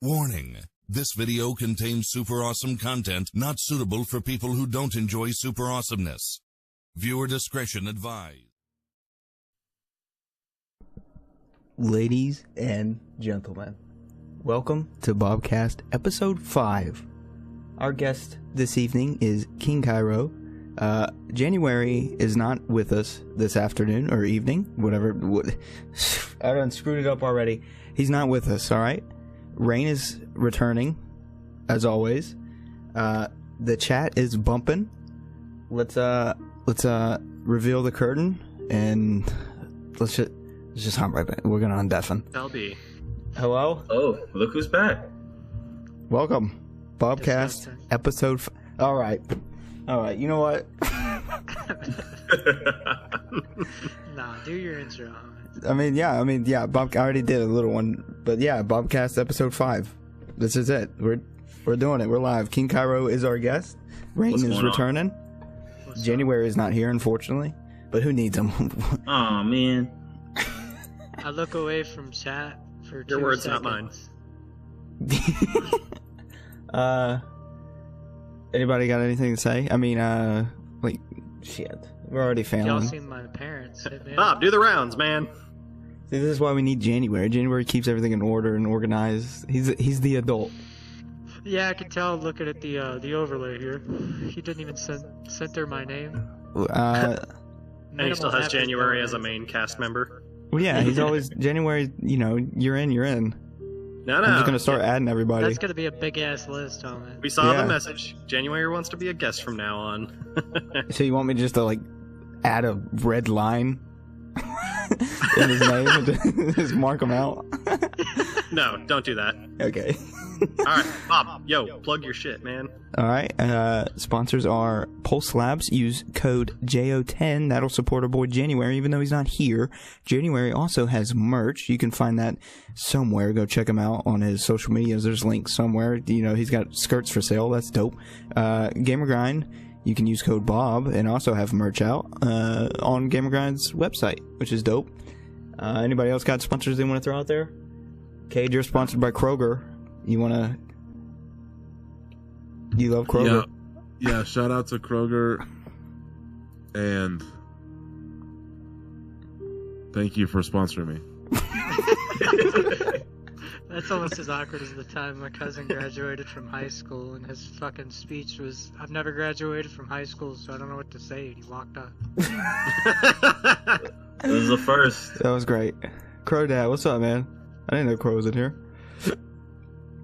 Warning. This video contains super awesome content not suitable for people who don't enjoy super awesomeness. Viewer discretion advised. Ladies and gentlemen, welcome to BOBCAST episode 5. Our guest this evening is King Cairo. January is not with us this afternoon or evening, whatever. I done screwed it up already. He's not with us, alright? Rain is returning, as always. The chat is bumping. Let's reveal the curtain, and let's just hop right back. We're gonna undeafen. LB. Hello? Oh, look who's back. Welcome. BOBCAST episode Alright, you know what? Nah, do your intro. I mean, yeah, Bob, I already did a little one, but yeah, BOBCAST episode 5. This is it. We're doing it. We're live. King Cairo is our guest. Rain is returning. January is not here, unfortunately, but who needs him? Aw, man. I look away from chat for 2 Your words, seconds. not mine. Anybody got anything to say? I mean, like, shit. We're already failing. Y'all seen my parents. Bob, do the rounds, man. See, this is why we need January. January keeps everything in order and organized. He's the adult. Yeah, I can tell looking at the overlay here. He didn't even center my name. And he still has Minimal January effort as a going. main cast member. Well, yeah, he's always January. You know, you're in. No. I'm just gonna start adding everybody. That's gonna be a big ass list, homie. We saw Yeah. the message. January wants to be a guest from now on. So you want me just to like add a red line in his name and just mark him out? No, don't do that. Okay. Alright, Bob, yo, plug your shit, man. Alright, sponsors are Pulse Labs. Use code JO10. That'll support our boy January, even though he's not here. January also has merch. You can find that somewhere. Go check him out on his social medias. There's links somewhere. You know, he's got skirts for sale. That's dope. Gamer Grind. You can use code Bob and also have merch out on Gamer Grind's website, which is dope. Anybody else got sponsors they want to throw out there? Cade, you're sponsored by Kroger. You love Kroger? Yeah, shout out to Kroger, and thank you for sponsoring me. That's almost as awkward as the time my cousin graduated from high school and his fucking speech was, "I've never graduated from high school, so I don't know what to say," and he walked up. This is the first. That was great. Crow Dad, what's up, man? I didn't know Crow was in here.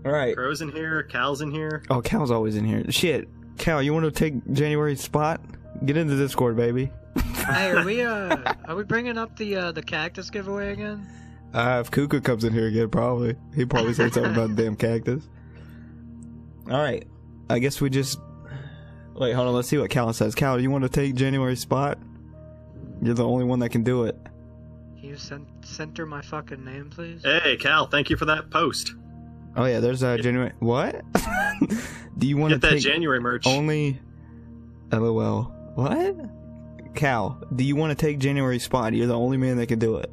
Alright. Crow's in here, Cal's in here. Oh, Cal's always in here. Shit. Cal, you want to take January's spot? Get into Discord, baby. Hey, are we bringing up the cactus giveaway again? If Kuka comes in here again, probably. He'd probably say something about the damn cactus. Alright. I guess we just... Wait, hold on. Let's see what Cal says. Cal, do you want to take January's spot? You're the only one that can do it. Can you center my fucking name, please? Hey, Cal, thank you for that post. Oh yeah, there's January. What? Do you want to Get that take January merch. only? LOL. What? Cal, do you want to take January's spot? You're the only man that can do it.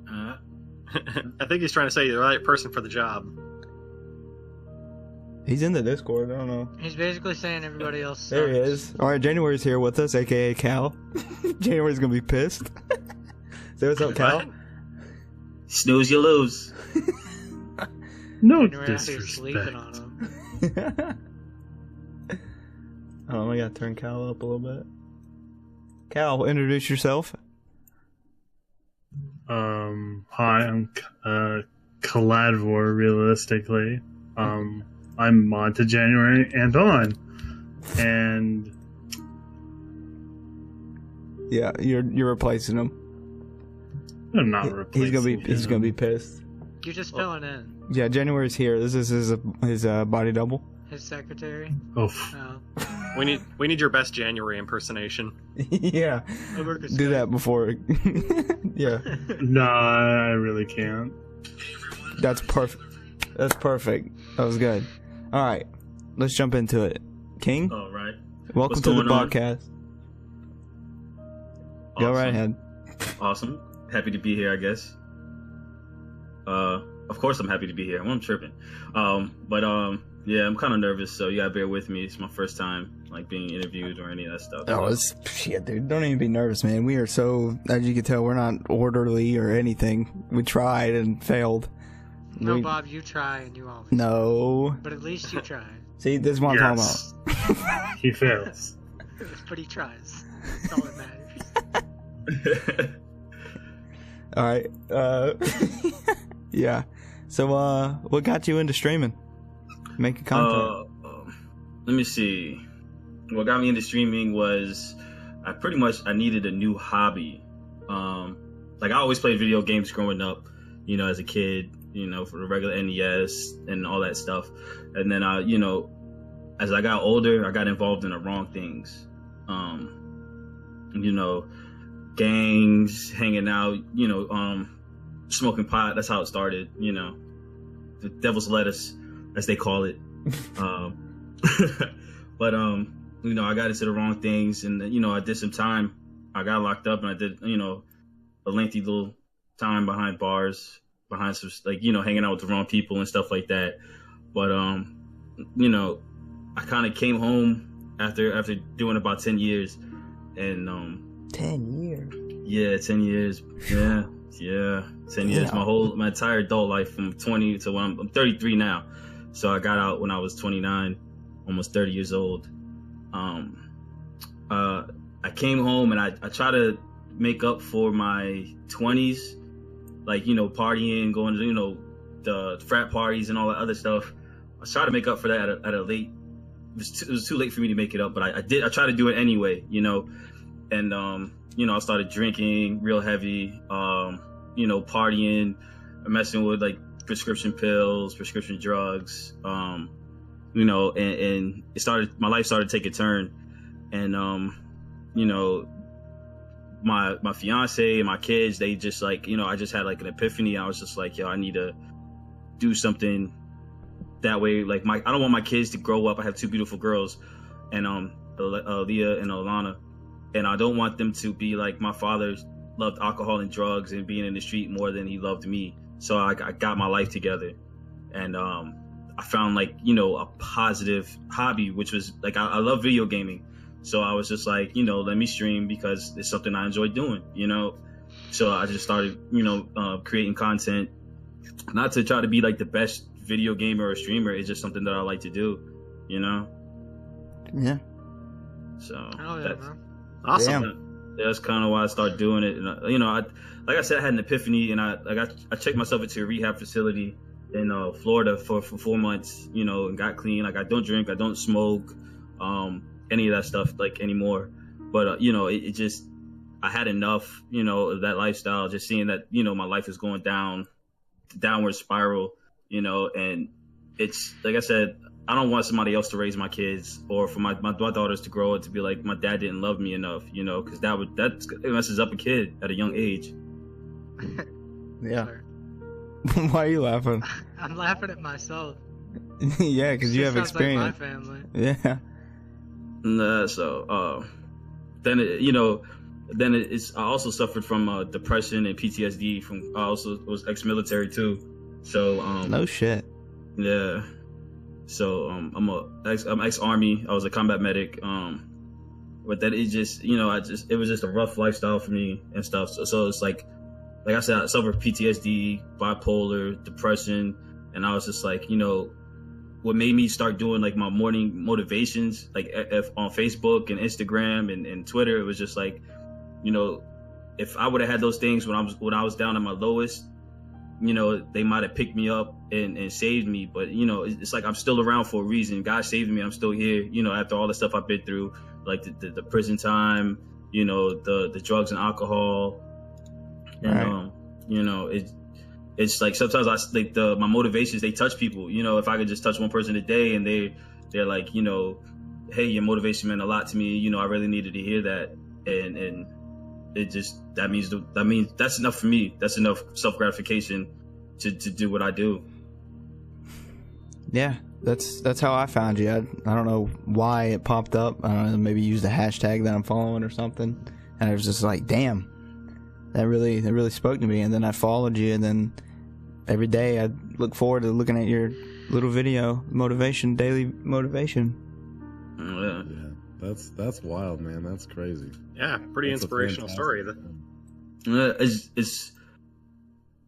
I think he's trying to say you're the right person for the job. He's in the Discord. I don't know. He's basically saying everybody else sucks. There he is. All right, January's here with us, aka Cal. January's gonna be pissed. Say what's up, Cal. What? Snooze, you lose. No January out here sleeping on him. Oh, I gotta turn Cal up a little bit. Cal, introduce yourself. Hi, I'm Caladvor, realistically. I'm mod to January and on. And Yeah, you're replacing him. I'm not replacing He's gonna be pissed. You're just filling in. Yeah, January's here. This is his body double. His secretary. Oh. Oh. We need your best January impersonation. Yeah, do that before. Yeah, No, I really can't. that's perfect. That's perfect. That was good. All right, let's jump into it. King, All right. welcome What's to the going on? podcast. Go right ahead. Awesome. Happy to be here, I guess. of course I'm happy to be here. I'm tripping. Yeah, I'm kind of nervous, so you gotta bear with me. It's my first time like being interviewed or any of that stuff. Oh, it's shit, dude. Don't even be nervous, man. We are so, as you can tell, we're not orderly or anything. We tried and failed. No, Bob, you try and you always. No. But at least you try. See, this is what I'm talking about. He fails. But he tries. That's all that matters. All right. Yeah. So, what got you into streaming? Making content? Let me see. What got me into streaming was I needed a new hobby. Like I always played video games growing up, you know, as a kid, you know, for the regular NES and all that stuff. And then you know, as I got older, I got involved in the wrong things. You know, gangs, hanging out, you know, smoking pot. That's how it started, you know. The devil's lettuce, as they call it. But you know, I got into the wrong things, and you know, I did some time. I got locked up, and I did, you know, a lengthy little time behind bars, behind some, like, you know, hanging out with the wrong people and stuff like that. But you know, I kind of came home after doing about 10 years, and 10 years. Yeah, 10 years. Yeah, 10 years. My entire adult life, from 20 to when I'm 33 now. So I got out when I was 29, almost 30 years old. I came home and I tried to make up for my 20s, like, you know, partying, going to, you know, the frat parties and all that other stuff. I tried to make up for that at a late. It was too late for me to make it up, but I tried to do it anyway, you know. And you know, I started drinking real heavy, you know, partying, messing with like prescription pills, prescription drugs, you know, and my life started to take a turn. And you know, my fiance and my kids, they just, like, you know, I just had like an epiphany. I was just like, yo, I need to do something that way. Like, I don't want my kids to grow up. I have two beautiful girls, and Leah and Alana, and I don't want them to be like my father loved alcohol and drugs and being in the street more than he loved me. So I got my life together, and I found, like, you know, a positive hobby, which was like, I love video gaming. So I was just like, you know, let me stream because it's something I enjoy doing, you know. So I just started, you know, creating content, not to try to be like the best video gamer or streamer. It's just something that I like to do, you know. Yeah. So that's awesome. That's kind of why I started doing it. And you know, like I said, I had an epiphany, and I checked myself into a rehab facility in Florida for 4 months, you know, and got clean. Like, I don't drink, I don't smoke, any of that stuff like anymore. But you know, it just, I had enough, you know, of that lifestyle. Just seeing that, you know, my life is going downward spiral, you know. And it's like I said, I don't want somebody else to raise my kids, or for my daughters to grow up to be like, my dad didn't love me enough, you know, because that messes up a kid at a young age. Yeah. Why are you laughing? I'm laughing at myself. Yeah, because you have experience. Like my family. Yeah. So then it's I also suffered from depression and PTSD from, I also was ex-military too. So no shit. Yeah. So I'm ex-army. I was a combat medic. But that, it just, you know, it was just a rough lifestyle for me and stuff. So it's like I said, I suffered PTSD, bipolar, depression, and I was just like, you know, what made me start doing like my morning motivations, like on Facebook and Instagram and Twitter, it was just like, you know, if I would have had those things when I was down at my lowest, you know, they might have picked me up and saved me. But, you know, it's like I'm still around for a reason. God saved me. I'm still here, you know, after all the stuff I've been through, like the prison time, you know, the drugs and alcohol. And, right. You know, it's like sometimes my motivations, they touch people. You know, if I could just touch one person a day and they're like, you know, hey, your motivation meant a lot to me. You know, I really needed to hear that. And it just, that means that's enough for me. That's enough self-gratification to do what I do. Yeah, that's how I found you. I don't know why it popped up. I don't know, maybe used a hashtag that I'm following or something. And I was just like, damn, that really spoke to me. And then I followed you, and then every day I look forward to looking at your little video, daily motivation. Yeah. That's wild, man. That's crazy. Yeah, pretty That's a inspirational story.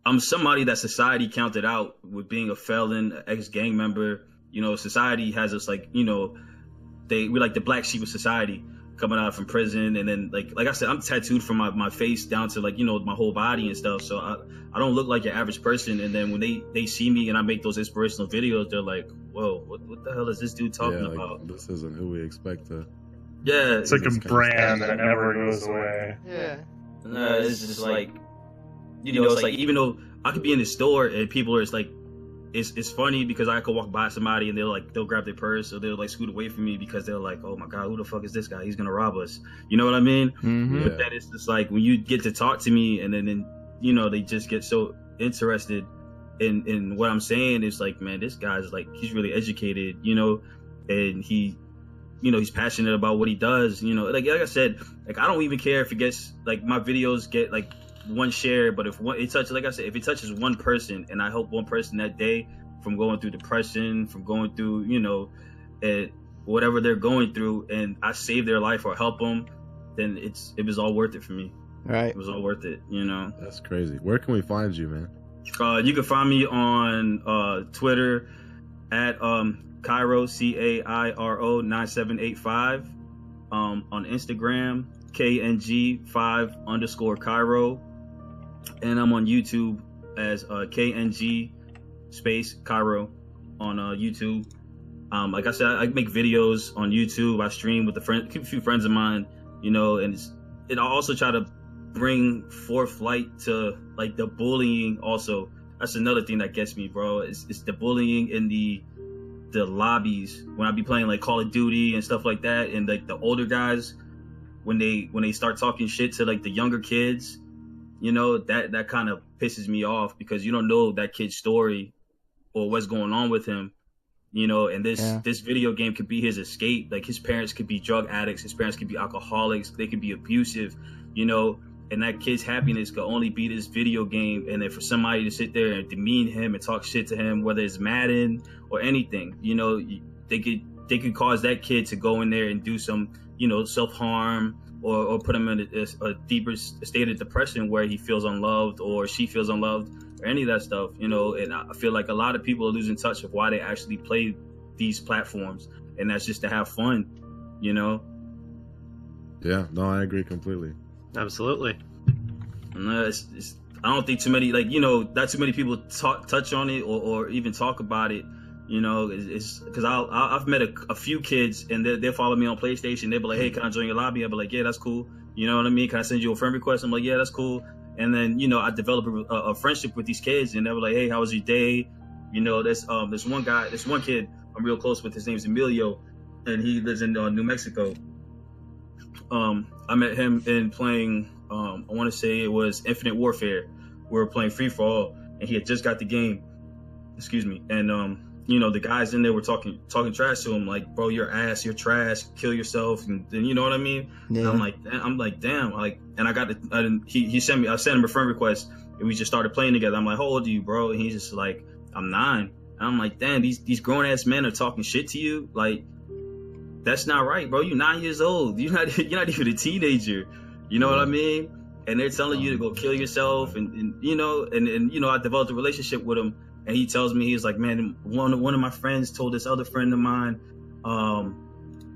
I'm somebody that society counted out with being a felon, ex-gang member. Society has us like, we're like the black sheep of society, coming out from prison. And then like I said, I'm tattooed from my face down to like, my whole body and stuff. So I don't look like your average person. And then when they see me and I make those inspirational videos, they're like, whoa, what the hell is this dude talking about? This isn't who we expect to. Yeah. It's like a brand that never goes away. Yeah. It's just like, it's like, even though I could be in the store and people are just like, it's funny because I could walk by somebody and they'll grab their purse or they'll like scoot away from me because they're like, oh my God, who the fuck is this guy? He's gonna rob us. You know what I mean? Mm-hmm. But then it's just like when you get to talk to me and then they just get so interested in what I'm saying. It's like, man, this guy's like, he's really educated, and he's passionate about what he does. Like I said, like I don't even care if it gets like my videos get like one share, but if it touches one person and I help one person that day from going through depression, from going through whatever they're going through, and I save their life or help them, then it was all worth it for me. Right. It was all worth it. That's crazy. Where can we find you, man? You can find me on Twitter at Cairo, Cairo 9785, on Instagram KNG5_Cairo, and I'm on YouTube as KNG space Cairo on YouTube. Like I said, I make videos on YouTube. I stream with a few friends of mine, and I also try to bring forth light to like the bullying. Also, that's another thing that gets me, bro. It's the bullying in the lobbies when I be playing like Call of Duty and stuff like that, and like the older guys when they start talking shit to like the younger kids, that kind of pisses me off because you don't know that kid's story or what's going on with him, and this video game could be his escape. Like his parents could be drug addicts, his parents could be alcoholics, they could be abusive, and that kid's happiness could only be this video game. And then for somebody to sit there and demean him and talk shit to him, whether it's Madden or anything, they could cause that kid to go in there and do some, self-harm or put him in a deeper state of depression where he feels unloved or she feels unloved or any of that stuff, and I feel like a lot of people are losing touch of why they actually play these platforms, and that's just to have fun, Yeah, no, I agree completely. Absolutely. And I don't think too many, like, not too many people touch on it or even talk about it. It's because I've met a few kids and they'll follow me on PlayStation. They'll be like, hey, can I join your lobby? I'll be like, yeah, that's cool. You know what I mean? Can I send you a friend request? I'm like, yeah, that's cool. And then, I develop a friendship with these kids, and they were like, hey, how was your day? There's one kid I'm real close with. His name's Emilio, and he lives in New Mexico. I met him in playing, I want to say it was Infinite Warfare. We were playing Free For All, and he had just got the game. Excuse me. And, the guys in there were talking trash to him, like, bro, you're ass, you're trash, kill yourself, and you know what I mean? Yeah. And I'm like, damn, like, and I sent him a friend request, and we just started playing together. I'm like, how old are you, bro? And he's just like, I'm 9. And I'm like, damn, these grown ass men are talking shit to you, like, that's not right, bro. You're 9 years old. You're not even a teenager. You know what I mean? And they're telling you to go kill yourself, and I developed a relationship with him. And he tells me, he's like, man, one of my friends told this other friend of mine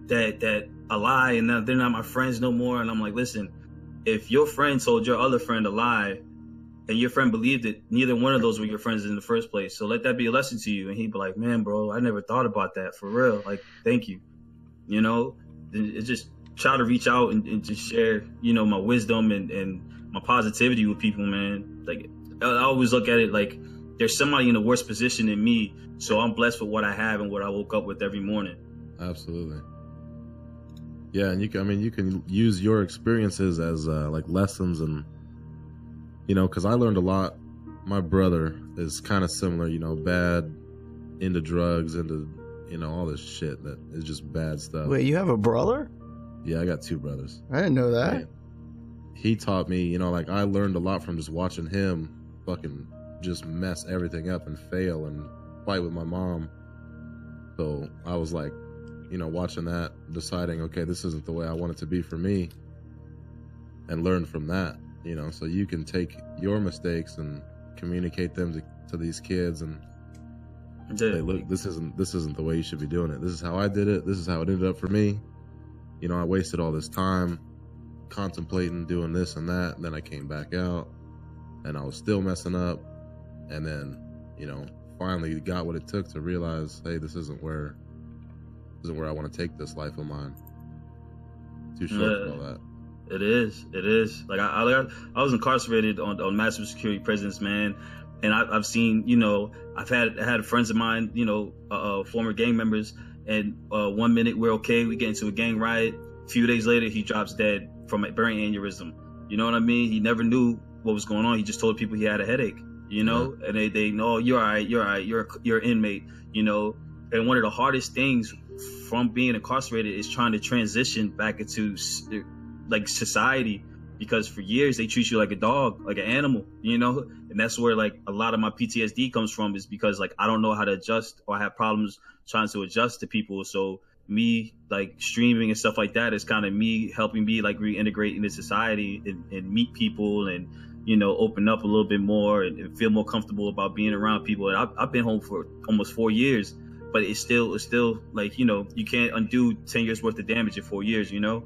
that a lie, and now they're not my friends no more. And I'm like, listen, if your friend told your other friend a lie and your friend believed it, neither one of those were your friends in the first place. So let that be a lesson to you. And he'd be like, man, bro, I never thought about that, for real. Like, thank you. It's just try to reach out and just share, my wisdom and my positivity with people, man. Like, I always look at it like, there's somebody in a worse position than me, so I'm blessed with what I have and what I woke up with every morning. Absolutely. Yeah, and you can use your experiences as like lessons, and because I learned a lot. My brother is kind of similar, bad, into drugs, into all this shit that is just bad stuff. Wait, you have a brother? Yeah, I got 2 brothers. I didn't know that. He taught me, like I learned a lot from just watching him fucking just mess everything up and fail and fight with my mom. So I was like, you know, watching that, deciding, okay, this isn't the way I want it to be for me, and learn from that, you know. So you can take your mistakes and communicate them to these kids and say, look, this isn't the way you should be doing it. This is how I did it. This is how it ended up for me. You know, I wasted all this time contemplating doing this and that, and then I came back out and I was still messing up, and then, you know, finally got what it took to realize, hey, this isn't where I want to take this life of mine. Too short for all that. It is. Like I was incarcerated on maximum security prisons, man, and I've seen, you know, I've had friends of mine, you know, former gang members, and 1 minute we're okay, we get into a gang riot, a few days later he drops dead from a brain aneurysm. You know what I mean? He never knew what was going on. He just told people he had a headache, you know, and they know, you're all right, you're an inmate, you know. And one of the hardest things from being incarcerated is trying to transition back into like society, because for years they treat you like a dog, like an animal, you know. And that's where like a lot of my PTSD comes from, is because like I don't know how to adjust, or I have problems trying to adjust to people. So me like streaming and stuff like that is kind of me helping me like reintegrate into society and meet people, and, you know, open up a little bit more and feel more comfortable about being around people. And I've been home for almost 4 years, but it's still like, you know, you can't undo 10 years worth of damage in 4 years, you know?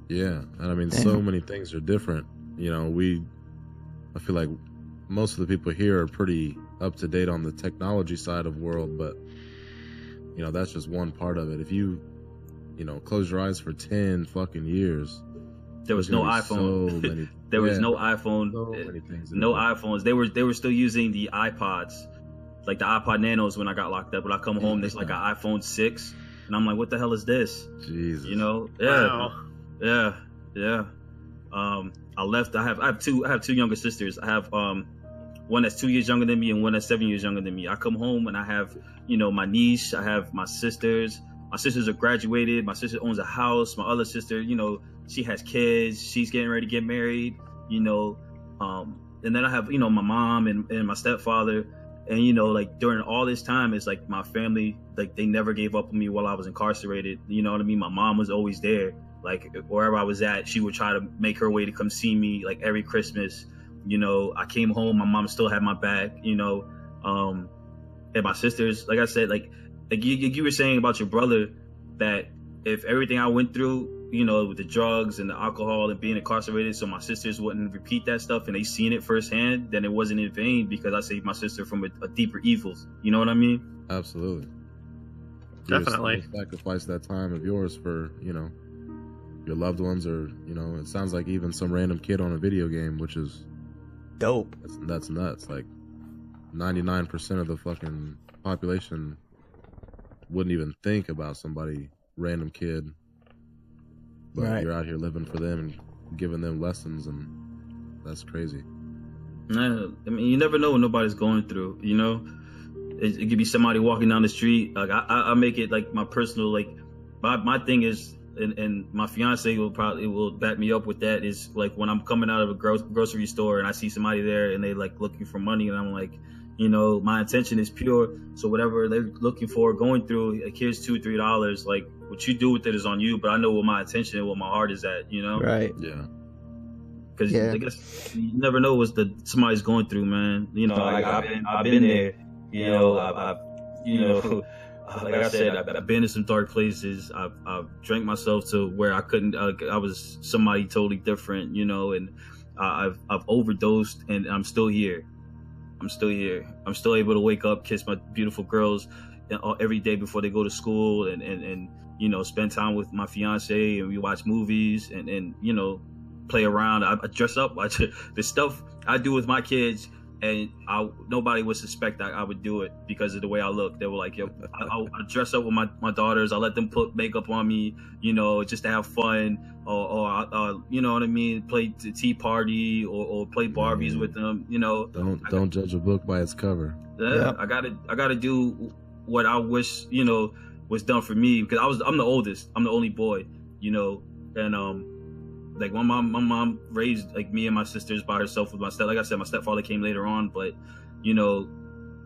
Yeah. And I mean, so many things are different. You know, I feel like most of the people here are pretty up to date on the technology side of the world, but, you know, that's just one part of it. If you know, close your eyes for 10 fucking years, there was no iPhone. So many, there was no iPhone. So many things. No iPhones. They were still using the iPods, like the iPod Nanos when I got locked up. When I come home, there's like an iPhone 6, and I'm like, what the hell is this? Jesus. You know? Wow. Yeah. I left. I have two younger sisters. I have one that's 2 years younger than me and one that's 7 years younger than me. I come home and I have, you know, my niece. I have my sisters. My sisters are graduated. My sister owns a house. My other sister, you know, she has kids. She's getting ready to get married, you know. And then I have, you know, my mom and my stepfather. And, you know, like during all this time, it's like my family, like they never gave up on me while I was incarcerated. You know what I mean? My mom was always there. Like wherever I was at, she would try to make her way to come see me like every Christmas. You know, I came home, my mom still had my back, you know. And my sisters, like I said, like you were saying about your brother, that if everything I went through, you know, with the drugs and the alcohol and being incarcerated, so my sisters wouldn't repeat that stuff and they seen it firsthand, then it wasn't in vain, because I saved my sister from a deeper evils. You know what I mean? Absolutely. Definitely. You sacrifice that time of yours for, you know, your loved ones, or, you know, it sounds like even some random kid on a video game, which is dope. That's nuts. Like 99% of the fucking population wouldn't even think about somebody, random kid, but right. You're out here living for them and giving them lessons, and that's crazy. Yeah, I mean, you never know what nobody's going through, you know. It could be somebody walking down the street. Like I make it like my personal, like my thing is, and my fiance will back me up with that, is like when I'm coming out of a grocery store and I see somebody there and they like looking for money, and I'm like, you know, my intention is pure. So whatever they're looking for, going through, like, here's $2-3. Like, what you do with it is on you, but I know what my intention and what my heart is at, you know? Right. Yeah. Because I guess you never know what somebody's going through, man. You know, like I've been there. You know, like I said, I've been in some dark places. I've drank myself to where I couldn't. I was somebody totally different, you know, and I've overdosed, and I'm still here. I'm still able to wake up, kiss my beautiful girls every day before they go to school, and you know, spend time with my fiance, and we watch movies, and you know, play around. I dress up. The stuff I do with my kids, and nobody would suspect I would do it because of the way I look. They were like, yo, I dress up with my daughters. I let them put makeup on me, you know, just to have fun, or you know what I mean, play the tea party, or play Barbies with them, you know. Don't judge a book by its cover. Yeah, I gotta do what I wish, you know, was done for me, because I'm the oldest. I'm the only boy, you know, and like my mom raised like me and my sisters by herself with like I said, my stepfather came later on, but you know,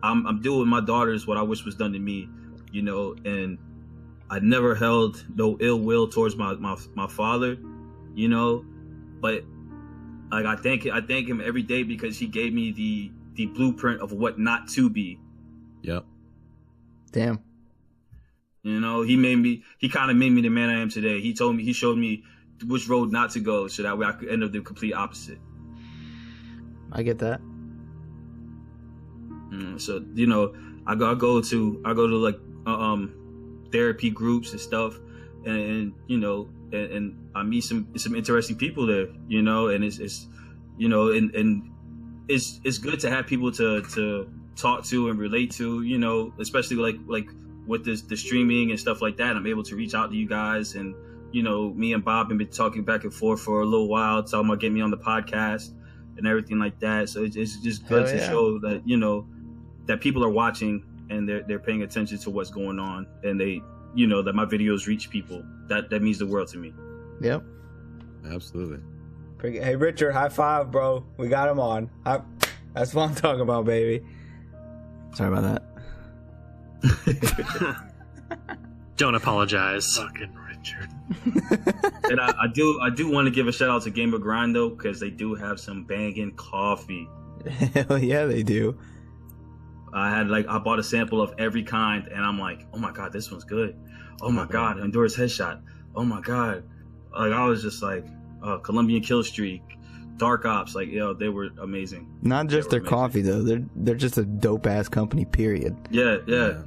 I'm doing with my daughters what I wish was done to me, you know, and I never held no ill will towards my father, you know, but like I thank him every day because he gave me the blueprint of what not to be. Yep. Damn. You know, he kind of made me the man I am today. He showed me which road not to go so that way I could end up the complete opposite. I get that. So, you know, I go to like therapy groups and stuff, and you know, and I meet some interesting people there, you know, and it's you know, and it's good to have people to talk to and relate to, you know, especially like with the streaming and stuff like that. I'm able to reach out to you guys, and you know, me and Bob have been talking back and forth for a little while, talking about getting me on the podcast and everything like that. So it's just good to show that, you know, that people are watching and they're paying attention to what's going on, and they, you know, that my videos reach people. That means the world to me. Yep. Absolutely. Hey, Richard, high five, bro. We got him on. That's what I'm talking about, baby. Sorry about that. Don't apologize. Fucking Richard. And I do want to give a shout out to Gamer Grind though, because they do have some banging coffee. Hell yeah, they do. I bought a sample of every kind, and I'm like, oh my god, this one's good. Oh my god, Honduras Headshot. Oh my god, like I was just like, Colombian Kill Streak, Dark Ops, like, yo, they were amazing. Not just their coffee though; they're just a dope ass company. Period. Yeah.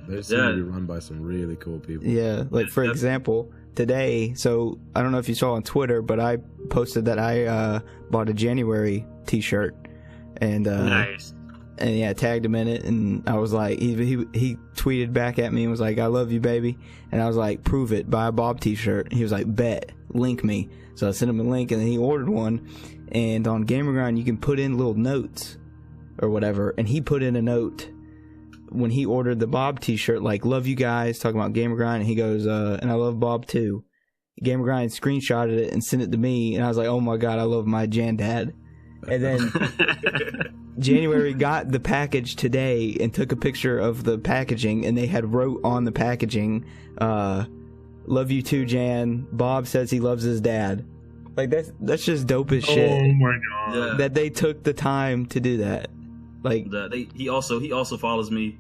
They seem to be run by some really cool people. Yeah, like for example, today. So I don't know if you saw on Twitter, but I posted that I bought a January T-shirt, and Nice. And yeah, tagged him in it, and I was like, he tweeted back at me and was like, "I love you, baby," and I was like, "Prove it, buy a Bob T-shirt." And he was like, "Bet, link me." So I sent him a link, and then he ordered one. And on Gamer Grind, you can put in little notes or whatever, and he put in a note when he ordered the Bob T-shirt, like, "Love you guys," talking about Gamer Grind, and he goes, "And I love Bob too." Gamer Grind screenshotted it and sent it to me, and I was like, "Oh my god, I love my Jan Dad." And then January got the package today and took a picture of the packaging, and they had wrote on the packaging, "Love you too, Jan. Bob says he loves his dad." Like that's just dope as shit. Oh my god. Yeah. That they took the time to do that. Like He also follows me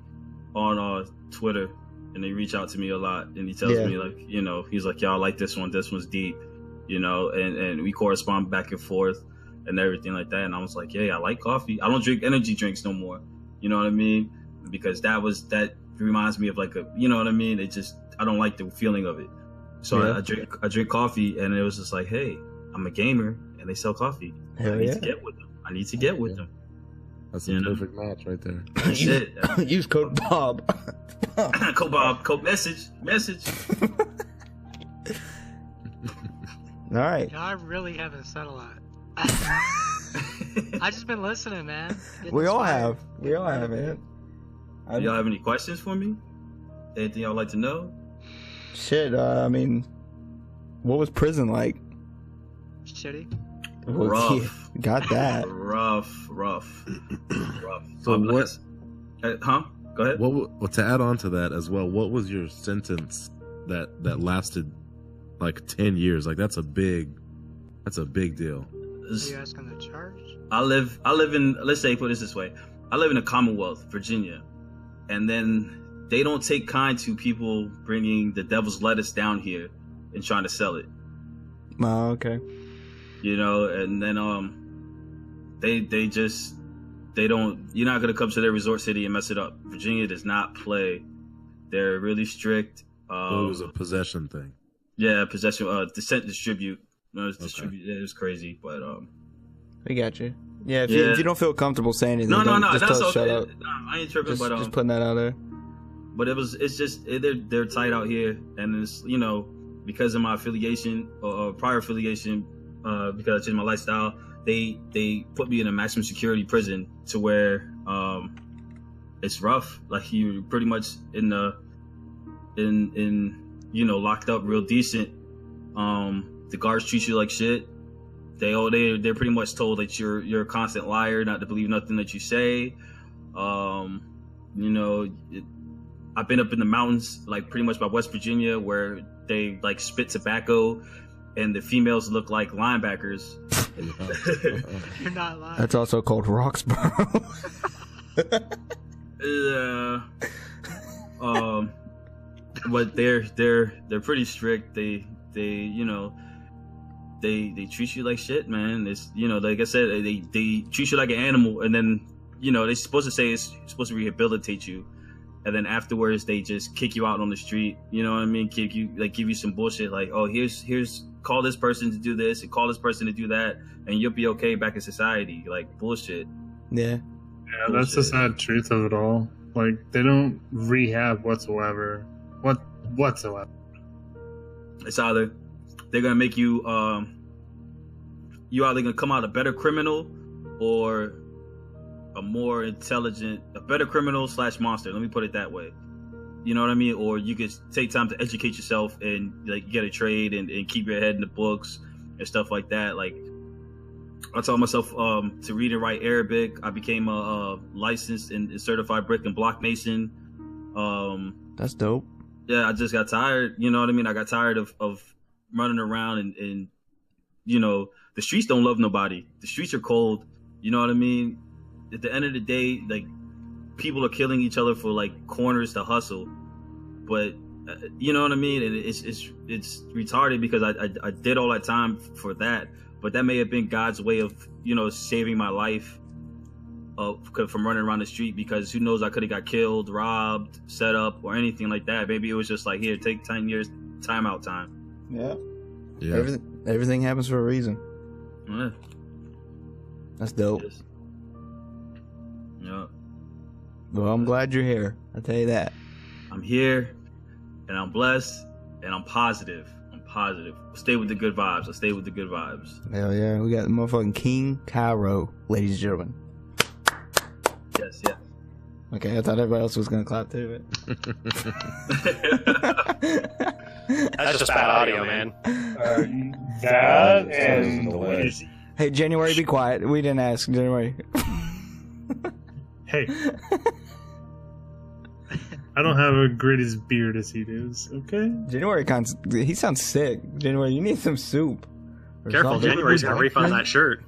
on Twitter, and they reach out to me a lot, and he tells me, like, you know, he's like, "Y'all like this one's deep," you know, and we correspond back and forth and everything like that. And I was like, yeah, I like coffee. I don't drink energy drinks no more. You know what I mean? Because that reminds me of like you know what I mean? It just, I don't like the feeling of it. So I drink coffee, and it was just like, hey, I'm a gamer and they sell coffee. Hell I need to get with them. That's a perfect match right there. That's it. Use code Bob. Code Bob. Code message. All right. Yeah, I really haven't said a lot. I just been listening, man. We all have, man. Do y'all have any questions for me? Anything y'all like to know? Shit, I mean, what was prison like? Shitty. Rough. Got that. rough. So what? Go ahead. Well, to add on to that as well, what was your sentence that lasted like 10 years? Like that's a big deal. Are you asking the charge? I live in, let's say, put it this way, I live in a Commonwealth, Virginia, and then they don't take kind to people bringing the devil's lettuce down here and trying to sell it. Oh, okay. You know, and then they don't, you're not gonna come to their resort city and mess it up. Virginia does not play. They're really strict. It was a possession thing. Yeah, possession. Descent distribute. No, it's distribute. Yeah, it was crazy, but We got you. Yeah, if you don't feel comfortable saying anything, no, just that's tell us okay. shut up. No, I ain't tripping, Just putting that out there. But it's just they're tight out here, and it's, you know, because of my affiliation or prior affiliation, because I changed my lifestyle, they put me in a maximum security prison to where it's rough. Like you're pretty much in you know, locked up real decent. The guards treat you like shit. They're pretty much told that you're a constant liar, not to believe nothing that you say. You know, I've been up in the mountains, like pretty much by West Virginia, where they like spit tobacco, and the females look like linebackers. You're not lying. That's also called Roxborough. But they're pretty strict. They you know, they treat you like shit, man. It's, you know, like I said, they treat you like an animal, and then, you know, they're supposed to say it's supposed to rehabilitate you, and then afterwards they just kick you out on the street. You know what I mean? Give you some bullshit like, oh, here's call this person to do this and call this person to do that, and you'll be okay back in society. Like, bullshit. Yeah. Yeah, that's the sad truth of it all. Like, they don't rehab whatsoever. Whatsoever. It's either they're gonna make you you either gonna come out a better criminal or a more intelligent, a better criminal / monster. Let me put it that way. You know what I mean? Or you could take time to educate yourself and like get a trade and keep your head in the books and stuff like that. Like, I taught myself to read and write Arabic. I became a licensed and certified brick and block mason. That's dope. Yeah, I just got tired. You know what I mean? I got tired of running around and you know, the streets don't love nobody. The streets are cold. You know what I mean? At the end of the day, like, people are killing each other for like corners to hustle, but you know what I mean? And it's retarded because I did all that time for that, but that may have been God's way of, you know, saving my life from running around the street, because who knows, I could have got killed, robbed, set up, or anything like that. Maybe it was just like, here, take 10 years timeout time. Yeah. Yeah. Everything happens for a reason. Yeah. That's dope. Yes. Yeah. Well, I'm glad you're here. I'll tell you that. I'm here, and I'm blessed, and I'm positive. Stay with the good vibes. I stay with the good vibes. Hell yeah. We got the motherfucking King Cairo, ladies and gentlemen. Yes, yeah. Okay, I thought everybody else was going to clap too. That's just bad audio, man. That and the way. Hey, January, be quiet. We didn't ask, January. Hey, I don't have a great as beard as he does. Okay. January, he sounds sick. January, you need some soup. or Careful, something. January's gonna refund that shirt.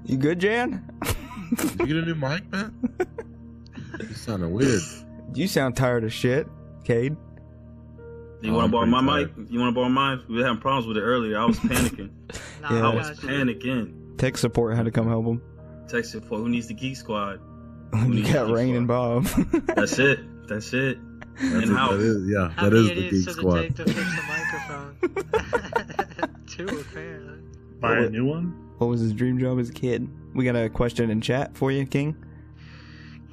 You good, Jan? Did you get a new mic, man? You sounding weird. You sound tired of shit, Cade. You want to borrow my mic? You want to borrow mine? We were having problems with it earlier. I was panicking. Yeah. I was panicking. Tech support had to come help him. Tech support. Who needs the Geek Squad? You got Rain and Bob. That's it. That's In-house. That is, yeah, How that many is the idiots Geek does Squad. it take to fix a microphone? 2, apparently. Buy a new one? What was his dream job as a kid? We got a question in chat for you, King.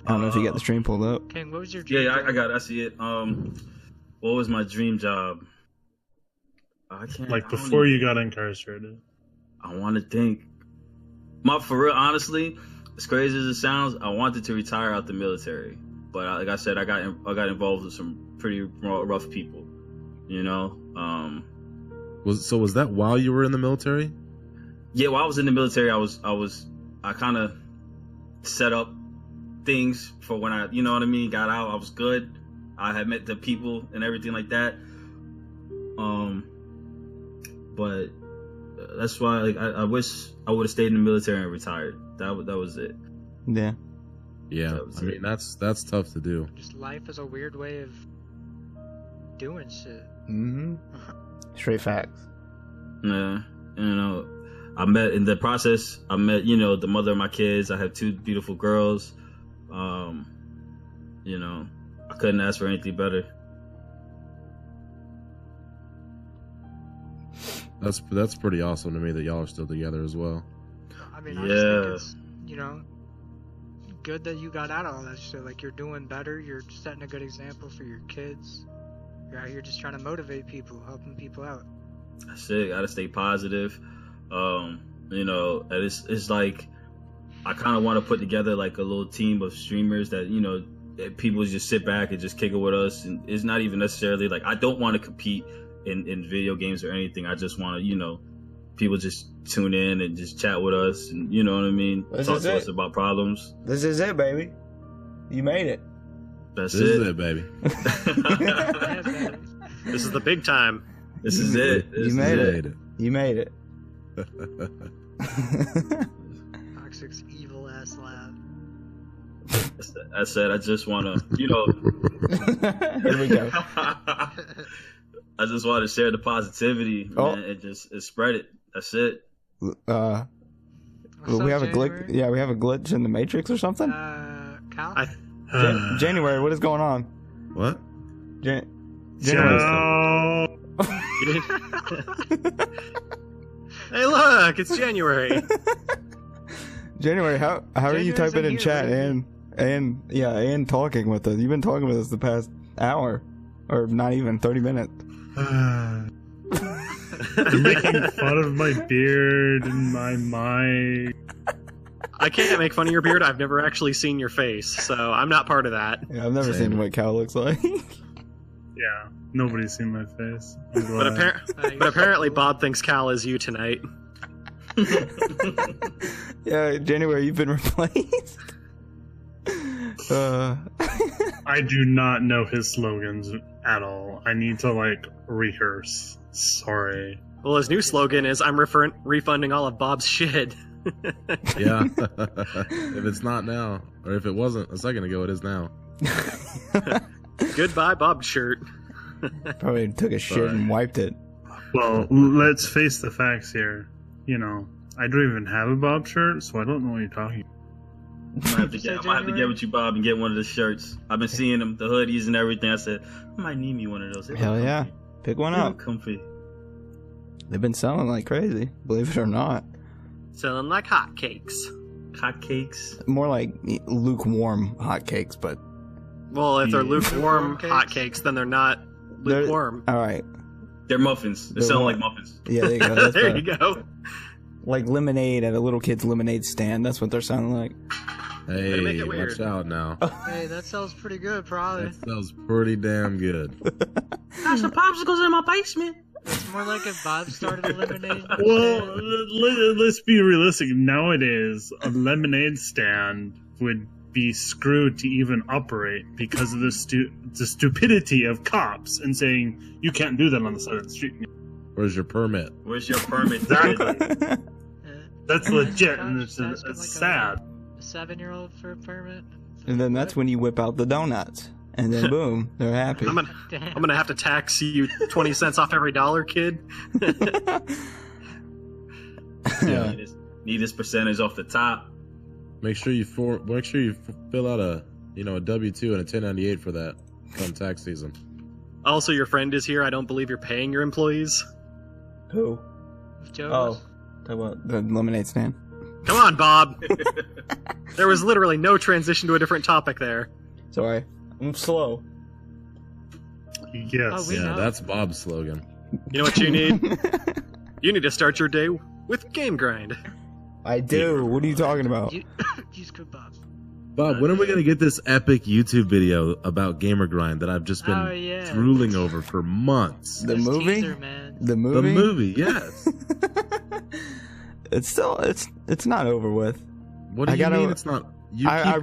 I don't know if you got the stream pulled up. King, what was your dream Yeah, job? I got it. I see it. What was my dream job? Like before you got incarcerated. I want to think. For real, honestly, as crazy as it sounds, I wanted to retire out the military, but like I said, I got involved with some pretty rough people. You know. Was that while you were in the military? Yeah, while I was in the military, I kind of set up things for when I, you know what I mean, got out. I was good. I had met the people and everything like that. But that's why, like, I wish I would have stayed in the military and retired. That was it. Yeah. Yeah, I mean that's tough to do. Just life is a weird way of doing shit. Mm-hmm. Straight facts. Yeah, you know, in the process, I met, you know, the mother of my kids. I have 2 beautiful girls. You know, I couldn't ask for anything better. That's pretty awesome to me that y'all are still together as well. I mean, I just think it's, you know, good that you got out of all that shit. Like, you're doing better. You're setting a good example for your kids. You're out here just trying to motivate people, helping people out. That's it. Gotta stay positive. You know, and it's like I kind of want to put together like a little team of streamers that, you know, that people just sit back and just kick it with us. And it's not even necessarily like I don't want to compete in video games or anything. I just want to, you know, people just tune in and just chat with us, and you know what I mean. Talk to us about problems. This is it, baby. You made it. This is it, baby. This is the big time. This is it. You made it. You made it. Toxic's evil ass laugh. I said, I just want to, you know. Here we go. I just want to share the positivity, man, and just spread it. That's it. We have a glitch. Yeah, we have a glitch in the Matrix or something. Cal? January, what is going on? What? January. Hey, look, it's January. January, how are you typing in chat and talking with us? You've been talking with us the past hour, or not even 30 minutes. You're making fun of my beard and my mic. I can't make fun of your beard. I've never actually seen your face, so I'm not part of that. Yeah, I've never seen what Cal looks like. Yeah, nobody's seen my face. But apparently Bob thinks Cal is you tonight. Yeah, January, you've been replaced. I do not know his slogans at all. I need to, rehearse. Sorry. Well, his new slogan is, I'm refunding all of Bob's shit. Yeah. If it's not now, or if it wasn't a second ago, it is now. Goodbye, Bob shirt. Probably took a shit and wiped it. Well, let's face the facts here. You know, I don't even have a Bob shirt, so I don't know what you're talking about. I might have to get with you, Bob, and get one of the shirts. I've been seeing them, the hoodies and everything. I said, I might need me one of those. Hell yeah. Pick one up. Comfy. They've been selling like crazy, believe it or not. Selling like hotcakes. Hotcakes? More like lukewarm hotcakes, but... Well, if they're lukewarm hotcakes, then they're not lukewarm. Alright. They're muffins. They sound like muffins. Yeah, there you go. That's there you go. Like lemonade at a little kid's lemonade stand. That's what they're sounding like. Hey, watch out now. Hey, that sounds pretty good, probably. That sounds pretty damn good. Got some popsicles in my basement. It's more like if Bob started a lemonade. Well, let's be realistic. Nowadays, a lemonade stand would be screwed to even operate because of the stupidity of cops and saying, you can't do that on the side of the street. Where's your permit? Where's your permit? Exactly. That's legit, and it's sad. A 7-year-old for a permit? And then that's when you whip out the donuts. And then boom, they're happy. I'm gonna have to tax you 20 cents off every dollar, kid. Yeah. Need this percentage off the top. Make sure you fill out a W-2 and a 1098 for that come tax season. Also, your friend is here. I don't believe you're paying your employees. Who? Joe? Oh, talk about the lemonade stand. Come on, Bob. There was literally no transition to a different topic there. Sorry, I'm slow. Yes. Oh, we know. That's Bob's slogan. You know what you need? You need to start your day with Game Grind. I do. What are you talking about? Use code Bob. Bob, when are we going to get this epic YouTube video about Gamer Grind that I've just been drooling over for months? The movie? Teaser, man. The movie? The movie, yes. It's not over with. What do you mean it's not? I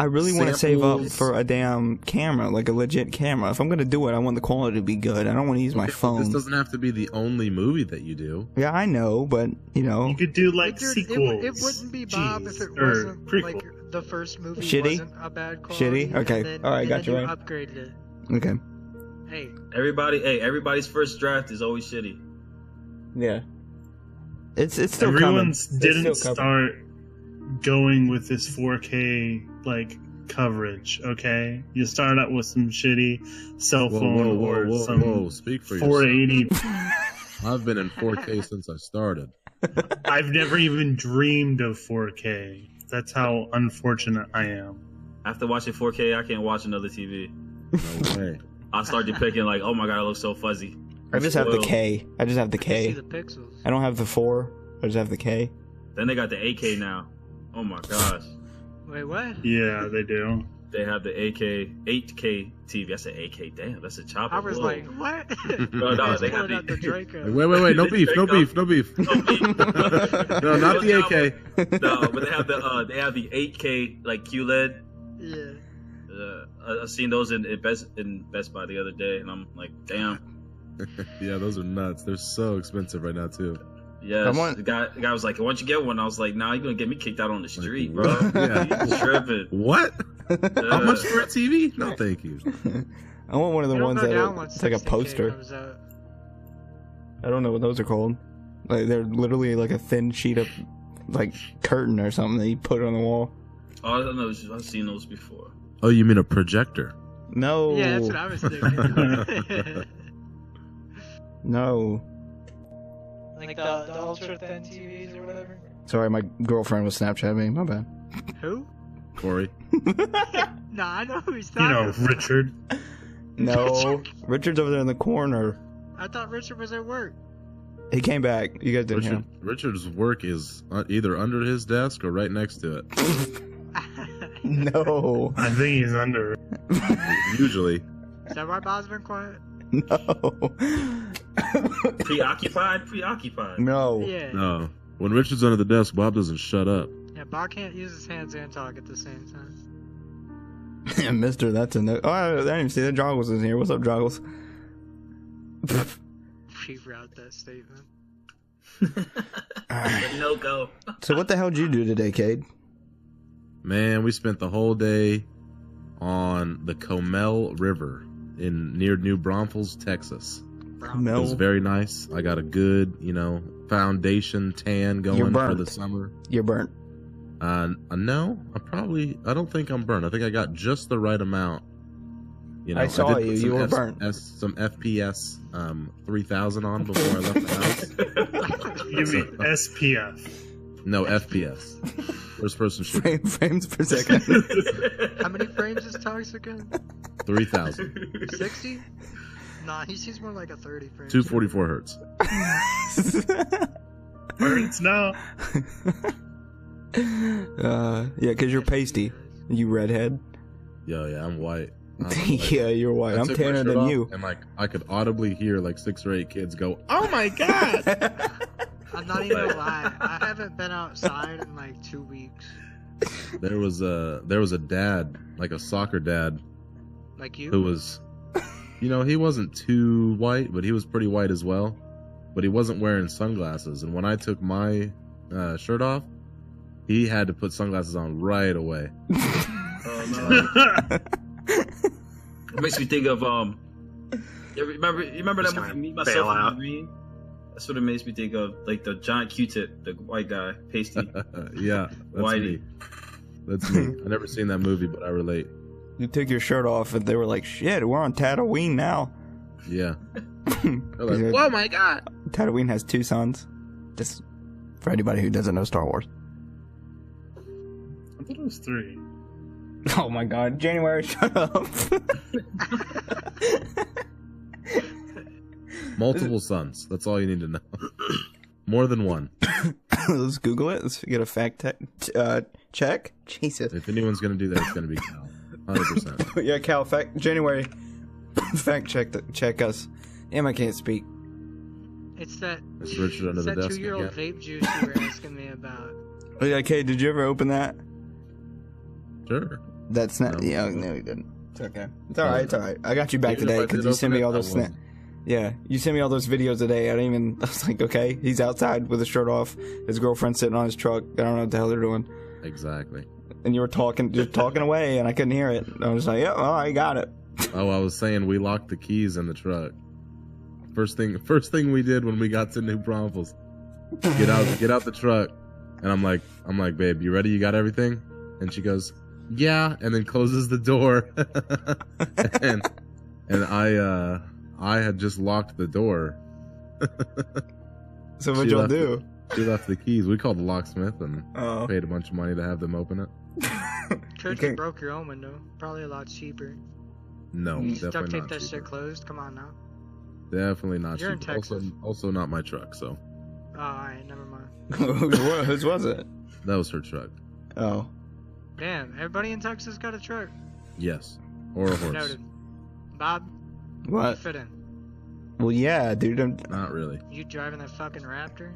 really want to save up for a damn camera, like a legit camera. If I'm going to do it, I want the quality to be good. I don't want to use my phone. This doesn't have to be the only movie that you do. Yeah, I know, but, You could do, sequels. It wouldn't be Bob if it wasn't, like, the first movie wasn't a bad quality. Shitty? Okay. Alright, got you right. Upgraded it. Okay. Hey. Everybody's first draft is always shitty. Yeah. It's still Everyone coming. didn't start going with this 4K coverage. Okay, you start out with some shitty cell phone or some Speak for 480. I've been in 4K since I started. I've never even dreamed of 4K. That's how unfortunate I am. After watching 4K, I can't watch another TV. No way. I'll start depicting oh my god, it looks so fuzzy. I just have the K. I just have the K. See the pixels. I don't have the 4. I just have the K. Then they got the AK now. Oh my gosh. Wait, what? Yeah, they do. they have the 8K TV. I said 8K. Damn, that's a chopper. I was Whoa. like, what? No, they pulling have out the Draco. Wait, no beef. No beef. No, not the 8K. No, but they have the 8K like QLED. Yeah. I've seen those in Best Buy the other day, and I'm like, damn. Yeah, those are nuts. They're so expensive right now too. Yeah, the guy was like, "Why don't you get one?" I was like, "Nah, you're gonna get me kicked out on the street, bro." Yeah. You're tripping. What? How much for a TV? No, thank you. I want one of the ones it's like a 60K poster. comes out. I don't know what those are called. Like they're literally like a thin sheet of like curtain or something that you put on the wall. Oh, I don't know. I've seen those before. Oh, you mean a projector? No. Yeah, that's what I was thinking. No. Like the ultra thin TVs or whatever. Sorry, my girlfriend was Snapchatting me. My bad. Who? Corey. Nah, I know who he's You talking know, about. Richard. No. Richard's over there in the corner. I thought Richard was at work. He came back. You guys didn't hear him. Richard's work is either under his desk or right next to it. No. I think he's under. Usually. Is that why Bob's been quiet? No. Preoccupied. No. Yeah. No. When Richard's under the desk, Bob doesn't shut up. Yeah, Bob can't use his hands and talk at the same time. Yeah, Mister, that's a no. Oh, I didn't even see that Joggles is here. What's up, Joggles? Reroute that statement. No go. So what the hell did you do today, Cade? Man, we spent the whole day on the Comel River near New Braunfels, Texas. It was very nice. I got a good, foundation tan going for the summer. You're burnt. No, I don't think I'm burnt. I think I got just the right amount. I saw you. You were burnt. Some FPS 3000 on before I left the house. You mean SPF? No, FPS. First person shooter. Frames per second. How many frames is Tox again? 3000. 60? Nah, he sees more like a 30 frame. 244 hertz. Burns now. Yeah, because you're pasty. You redhead. Yeah, I'm white. Yeah, you're white. I'm tanner than you. And I could audibly hear 6 or 8 kids go, "Oh my god!" I'm not even gonna lie. I haven't been outside in 2 weeks. There was a dad, a soccer dad, Like you? who was, he wasn't too white, but he was pretty white as well. But he wasn't wearing sunglasses, and when I took my shirt off, he had to put sunglasses on right away. Oh no. It makes me think of you remember that movie Meet Myself in the Green? That's what it makes me think of, the giant Q-tip, the white guy, pasty. Yeah, that's Whitey. me. That's me. I never seen that movie, but I relate. You took your shirt off, and they were like, "Shit, we're on Tatooine now." Yeah. They're like, "Oh my god!" Tatooine has 2 suns. Just for anybody who doesn't know Star Wars. I thought it was 3. Oh my god, January, shut up. Multiple sons. That's all you need to know. More than one. Let's Google it. Let's get a fact check. Jesus. If anyone's gonna do that, it's gonna be Cal. 100%. Yeah, Cal, January. Fact check us. Damn, I can't speak. It's that. It's Richard under It's the that desk 2-year-old again. vape juice you were asking me about. Oh, yeah, Kate, did you ever open that? Sure. That's not. No. Yeah, no, you didn't. It's okay. It's alright, it's alright. I got you back Even if today I because did you sent me open it, all those I snaps. wasn't. Yeah, you sent me all those videos today. I was like, okay, he's outside with his shirt off, his girlfriend sitting on his truck. I don't know what the hell they're doing. Exactly. And you were just talking away, and I couldn't hear it. I was like, yeah, oh, I got it. Oh, I was saying we locked the keys in the truck. First thing we did when we got to New Braunfels, get out the truck, and I'm like, babe, you ready? You got everything? And she goes, yeah, and then closes the door. and I had just locked the door. So what'd y'all do? She left the keys. We called the locksmith and Oh. paid a bunch of money to have them open it. Could Okay. you broke your own window? Probably a lot cheaper. No, Duct definitely tape not. that cheaper. shit closed. Come on now. Definitely not. You're in cheaper. Texas. Also not my truck. So Oh, alright, never mind. Whose was it? that was her truck. Oh. Damn, everybody in Texas got a truck. Yes. Or a horse. Noted. Bob, you What? fit in. Well, yeah, dude. Not really. You driving that fucking Raptor?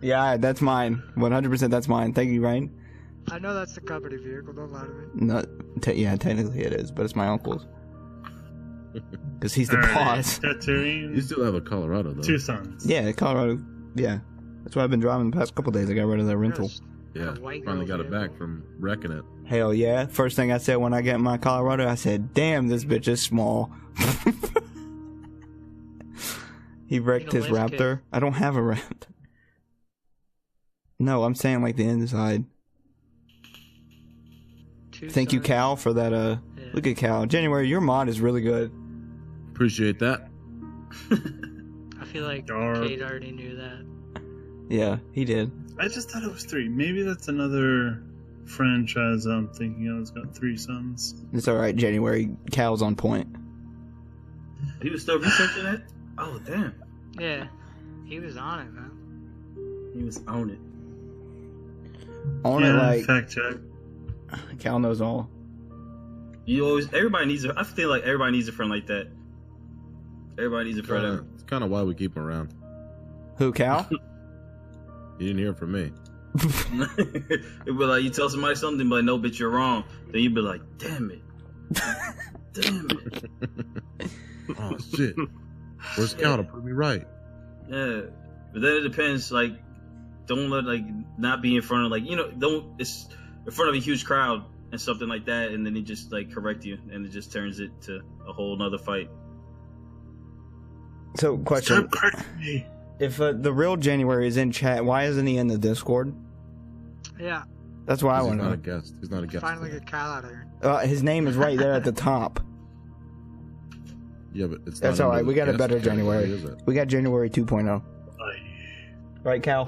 Yeah, that's mine. 100%. That's mine. Thank you, Ryan. I know that's the company vehicle. Don't lie to me. No, yeah, technically it is, but it's my uncle's. Because he's the Alright, boss. Tatooine. You still have a Colorado, though. 2 sons. Yeah, Colorado. Yeah, that's what I've been driving the past couple days. I got rid of that rental. Just Yeah. a white Finally girl got it vehicle. back from wrecking it. Hell yeah! First thing I said when I got my Colorado, I said, "Damn, this bitch is small." He wrecked Need a his lift Raptor. kit. I don't have a Raptor. No, I'm saying like the inside. Two Thank you, sons. Cal, for that. Yeah. Look at Cal. January, your mod is really good. Appreciate that. I feel like Darn. Kate already knew that. Yeah, he did. I just thought it was 3. Maybe that's another franchise I'm thinking of. It's got 3 sons. It's all right. January, Cal's on point. He was still researching it? Oh, damn. Yeah, he was on it, man. He was on it. On yeah, it like fact check. Cal knows all. Everybody needs I feel like everybody needs a friend like that. Everybody needs a friend. It's kind of why we keep him around. Who, Cal? You didn't hear it from me. It'd be like, you tell somebody something, be like, no, bitch, you're wrong. Then you'd be like, damn it. Damn it. Oh, shit. Where's Cal to prove me right? Yeah. But then it depends, like, don't let, like, not be in front of, like, it's in front of a huge crowd and something like that, and then he just, like, correct you, and it just turns it to a whole nother fight. So, question: Stop correcting me. if the real January is in chat, why isn't he in the Discord? Yeah, That's why I He's want not a to guest. He's not a guest. finally today. get Cal out of here. know. His name is right there at the top. Yeah, but it's That's not all right. under We the got a guest better category, January. is it? We got January 2.0. Right, Cal?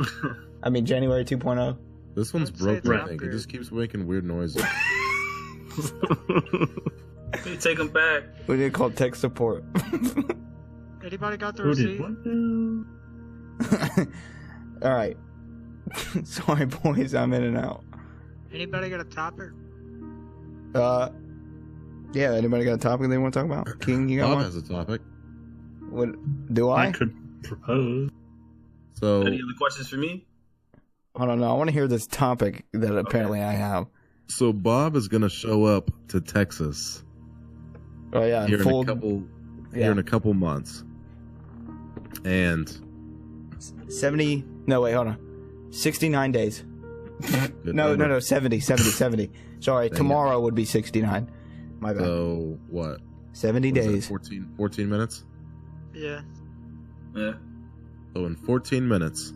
I mean, January 2.0. This one's I'd say broken, it's an I think. It upgrade. just keeps making weird noises. You take him back. We need to call tech support. Anybody got the Who receipt? did what now? All right. Sorry, boys. I'm in and out. Anybody got a topic? Yeah. Anybody got a topic they want to talk about? King, you got Bob one? has a topic. What? Do I? I could propose. So, Any other questions for me? Hold on. No, I want to hear this topic that apparently I have. so Bob is gonna show up to Texas Oh yeah, here full. here in a couple months, and 70. No, wait. Hold on. 69 days. good No, number. 70. Sorry, Dang it. tomorrow would be 69. My bad. So what? 70 What is that, days. 14 minutes. Yeah. Yeah. So in 14 minutes,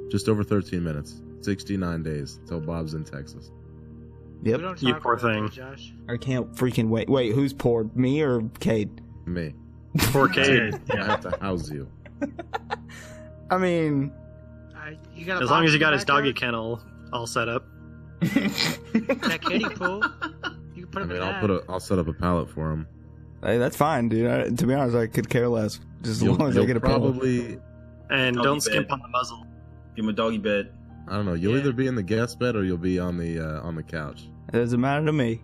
just over 13 minutes, 69 days till Bob's in Texas. Yep. We don't You talk poor about thing. that, Josh. I can't freaking wait. Wait, who's poor? Me or Cade? Me. Poor Cade. I Yeah. have to house you. I mean, You got a As long box as you in got the his doggy backyard? kennel all set up. That kiddie pool. You can put I him mean, in that. I'll set up a pallet for him. hey, that's fine, dude. To be honest, I could care less. Just as long as I get a pillow. probably, And Doggy don't skimp bed. on the muzzle. Give him a doggy bed. I don't know. You'll Yeah. either be in the guest bed or you'll be on the couch. It doesn't matter to me.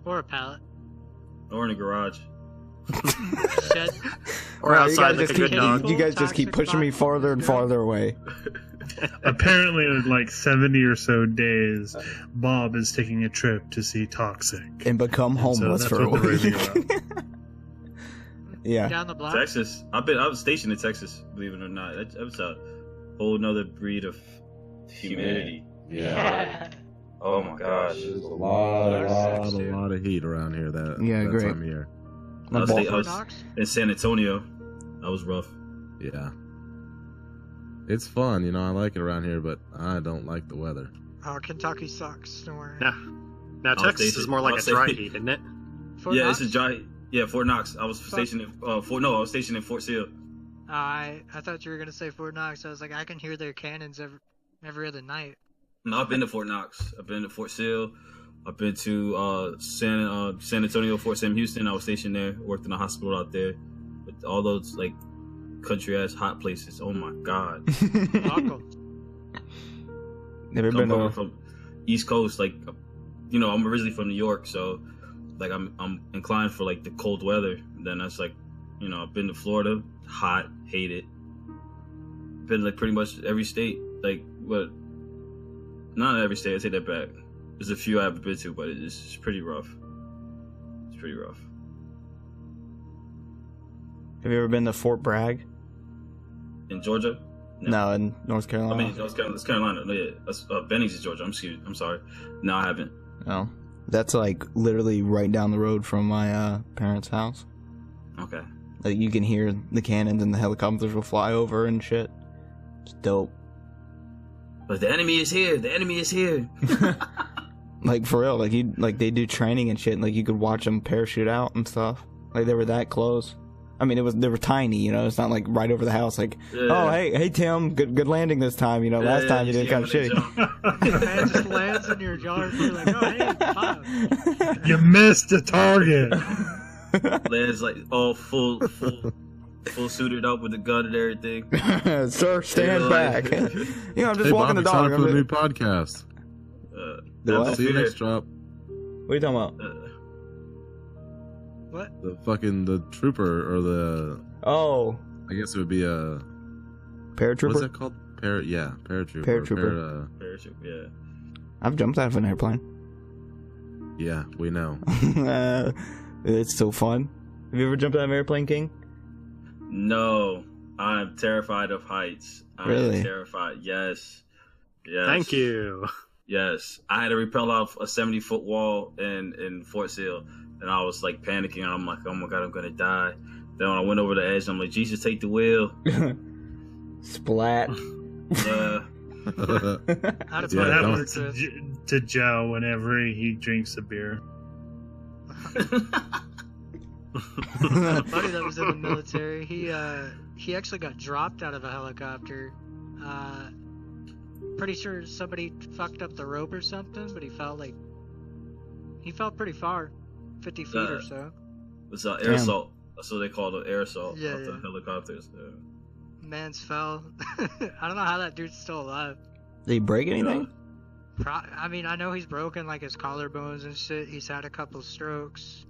Or a pallet. Or in the garage. Shed. Or Wow, outside you like guys a just good keep, dog. You guys just keep Toxic pushing me box farther and is good. farther away. Apparently, in like 70 or so days, Bob is taking a trip to see Toxic. And become And so homeless that's for a what the week. review Yeah. Down the block. Texas. I was stationed in Texas, believe it or not. That was a whole nother breed of humidity. Yeah. Oh my gosh. There's a Sucks, dude. lot of heat around here that great. time of year. My I was, ball- I was Knox? in San Antonio. That was rough. Yeah. It's fun, I like it around here, but I don't like the weather. Oh, Kentucky sucks. Don't worry. Now I'll Texas stay- is more like I'll a stay- dry heat, isn't it? Fort Yeah, Knox? it's a giant. Yeah, Fort Knox. I was stationed in I was stationed in Fort Sill. I thought you were gonna say Fort Knox. I was like, I can hear their cannons every other night. No, I've been to Fort Knox. I've been to Fort Sill. I've been to San Antonio, Fort Sam Houston. I was stationed there. Worked in a hospital out there. With all those like country ass hot places. Oh my god. Buckle. Never been to. East Coast, like, you know, I'm originally from New York, so like I'm inclined for like the cold weather. Then that's like, you know, I've been to Florida, hot, hate it. Been like pretty much every state, like what? Not every state. I take that back. There's a few I haven't been to, but it's pretty rough. It's pretty rough. Have you ever been to Fort Bragg? In Georgia? No, in North Carolina. I mean, North Carolina. No, yeah, that's Bennings is Georgia. I'm sorry. No, I haven't. No, that's like literally right down the road from my parents' house. Okay. Like you can hear the cannons and the helicopters will fly over and shit. It's dope. But the enemy is here. The enemy is here. Like for real, like they do training and shit. Like you could watch them parachute out and stuff. Like they were that close. I mean, they were tiny, you know. It's not like right over the house. Like, Yeah. oh hey Tim, good landing this time. You know, Yeah, last time you did kind of shitty. Man just lands in your yard. You're like, oh hey, pop. You missed the target. Lands like all full suited up with the gun and everything. Sir, stand Yeah, back. like- You know, I'm just Hey, walking Bob, the excited dog. for the new podcast. The what? See you next drop. What are you talking about? What? The trooper or the, Oh, I guess it would be a, paratrooper. what's that called? Paratrooper. Paratrooper. Parachute, yeah. I've jumped out of an airplane. Yeah, we know. It's so fun. Have you ever jumped out of an airplane, King? No, I'm terrified of heights. I'm Really? terrified. Yes. Thank you. Yes. I had to rappel off a 70-foot wall in Fort Sill, and I was like panicking. And I'm like, oh my God, I'm gonna die. Then when I went over the edge, I'm like, Jesus, take the wheel. Splat. Uh, How to Yeah, What put don't- happens to Joe whenever he drinks a beer? a buddy that was in the military, he actually got dropped out of a helicopter. Pretty sure somebody fucked up the rope or something, but he felt pretty far, 50 feet or so. it's air assault. That's what they call the air assault Yeah, of the yeah. helicopters. Yeah. Man's fell. I don't know how that dude's still alive. Did he break anything? I mean, I know he's broken like his collarbones and shit. He's had a couple strokes.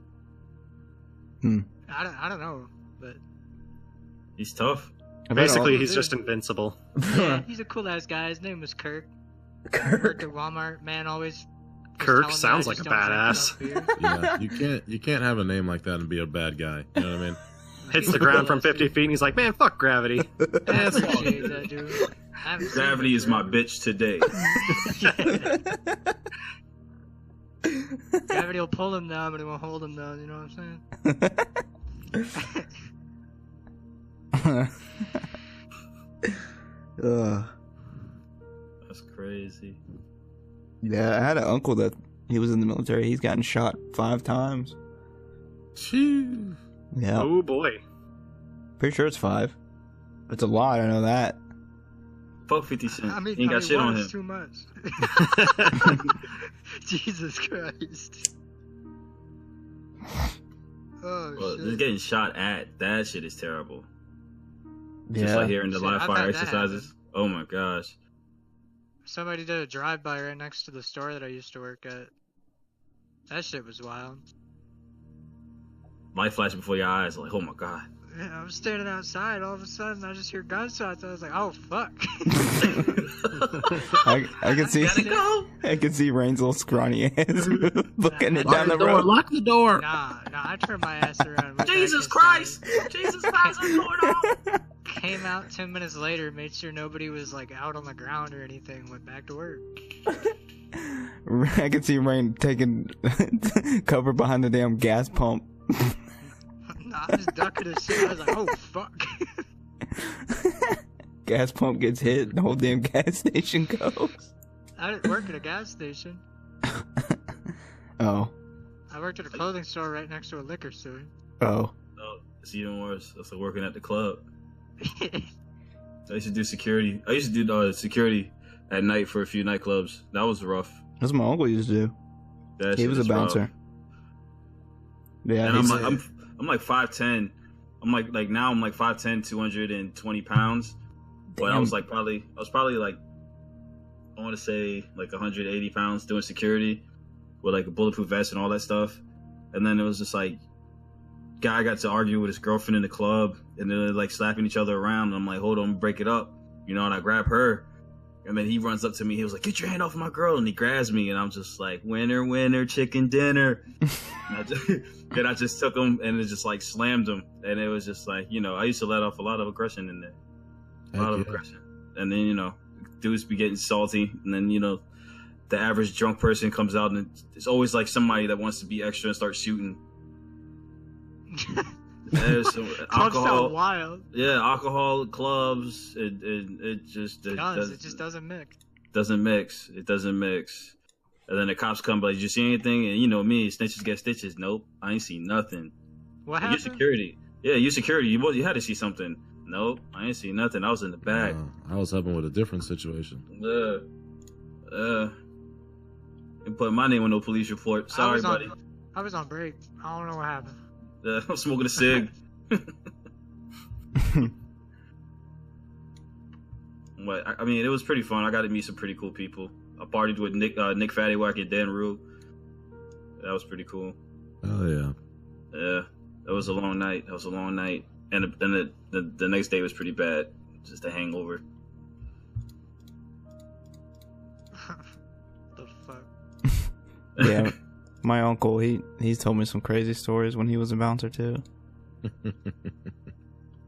Hmm. I don't know, but He's tough. Basically, he's just invincible. yeah, he's a cool ass guy. His name was Kirk. Worked at Walmart. Man always. was Kirk telling me sounds I like just a don't drink badass. enough beer. Yeah, you can't have a name like that and be a bad guy. You know what I mean? Hits the ground from 50 feet and he's like, man, fuck gravity. I appreciate that, dude. I haven't seen Gravity him is my forever. bitch today. Gravity will pull him down, but it won't hold him down. You know what I'm saying? That's crazy. Yeah, I had an uncle that he was in the military. He's gotten shot 5 times. Phew. Yeah, Oh boy. pretty sure it's 5. It's a lot. I know that. Fuck 50 Cent. I mean, He ain't got shit on one him. is too much. Jesus Christ. Oh Well, shit. just getting shot at, that shit is terrible. Yeah. Just like hearing the Shit, live I've fire had that exercises. Oh my gosh. Somebody did a drive-by right next to the store that I used to work at. That shit was wild. Light flash before your eyes, like, oh my god. Yeah, I was standing outside, all of a sudden I just hear gunshots. I was like, oh fuck. I can see. Gotta go. I can see Rain's little scrawny ass looking it down the door, road. lock the door. Nah, I turned my ass around. went back Jesus inside, Christ! Jesus Christ, what's going on? Came out 10 minutes later, made sure nobody was like out on the ground or anything, went back to work. I can see Rain taking cover behind the damn gas pump. Nah, I was ducking his shit. I was like, oh fuck. Gas pump gets hit, the whole damn gas station goes. I didn't work at a gas station. Oh. I worked at a clothing store right next to a liquor store. Oh. No, it's even worse. It's like working at the club. I used to do security. I used to do security at night for a few nightclubs. That was rough. That's what my uncle used to do. That He shit was a is rough. bouncer. Yeah, And he's- I'm like 5'10". I'm like now I'm like 5'10", 220 pounds. But I Damn. was probably like I want to say like 180 pounds doing security with like a bulletproof vest and all that stuff. And then it was just like, guy got to argue with his girlfriend in the club, and they're like slapping each other around. And I'm like, hold on, break it up, you know. And I grab her, and then he runs up to me. He was like, get your hand off of my girl, and he grabs me, and I'm just like, winner, winner, chicken dinner. Then I just took him and it just like slammed him, and it was just like, you know, I used to let off a lot of aggression in there, aggression. And then, you know, dudes be getting salty, and then, you know, the average drunk person comes out, and it's always like somebody that wants to be extra and start shooting. Alcohol, wild. Yeah, alcohol, clubs. It just doesn't mix. It doesn't mix. And then the cops come, like, did you see anything? And you know me, snitches get stitches. Nope, I ain't see nothing. What happened? You security. Yeah, you security. You had to see something. Nope, I ain't see nothing. I was in the back. I was helping with a different situation. And put my name on no police report. Sorry, buddy. I was on break. I don't know what happened. I'm smoking a cig. But I mean, it was pretty fun. I got to meet some pretty cool people. I partied with Nick Fattywack and Dan Rue. That was pretty cool. Oh yeah. Yeah, that was a long night. And the next day was pretty bad. Just a hangover. The fuck. Yeah. My uncle, he's told me some crazy stories when he was a bouncer too.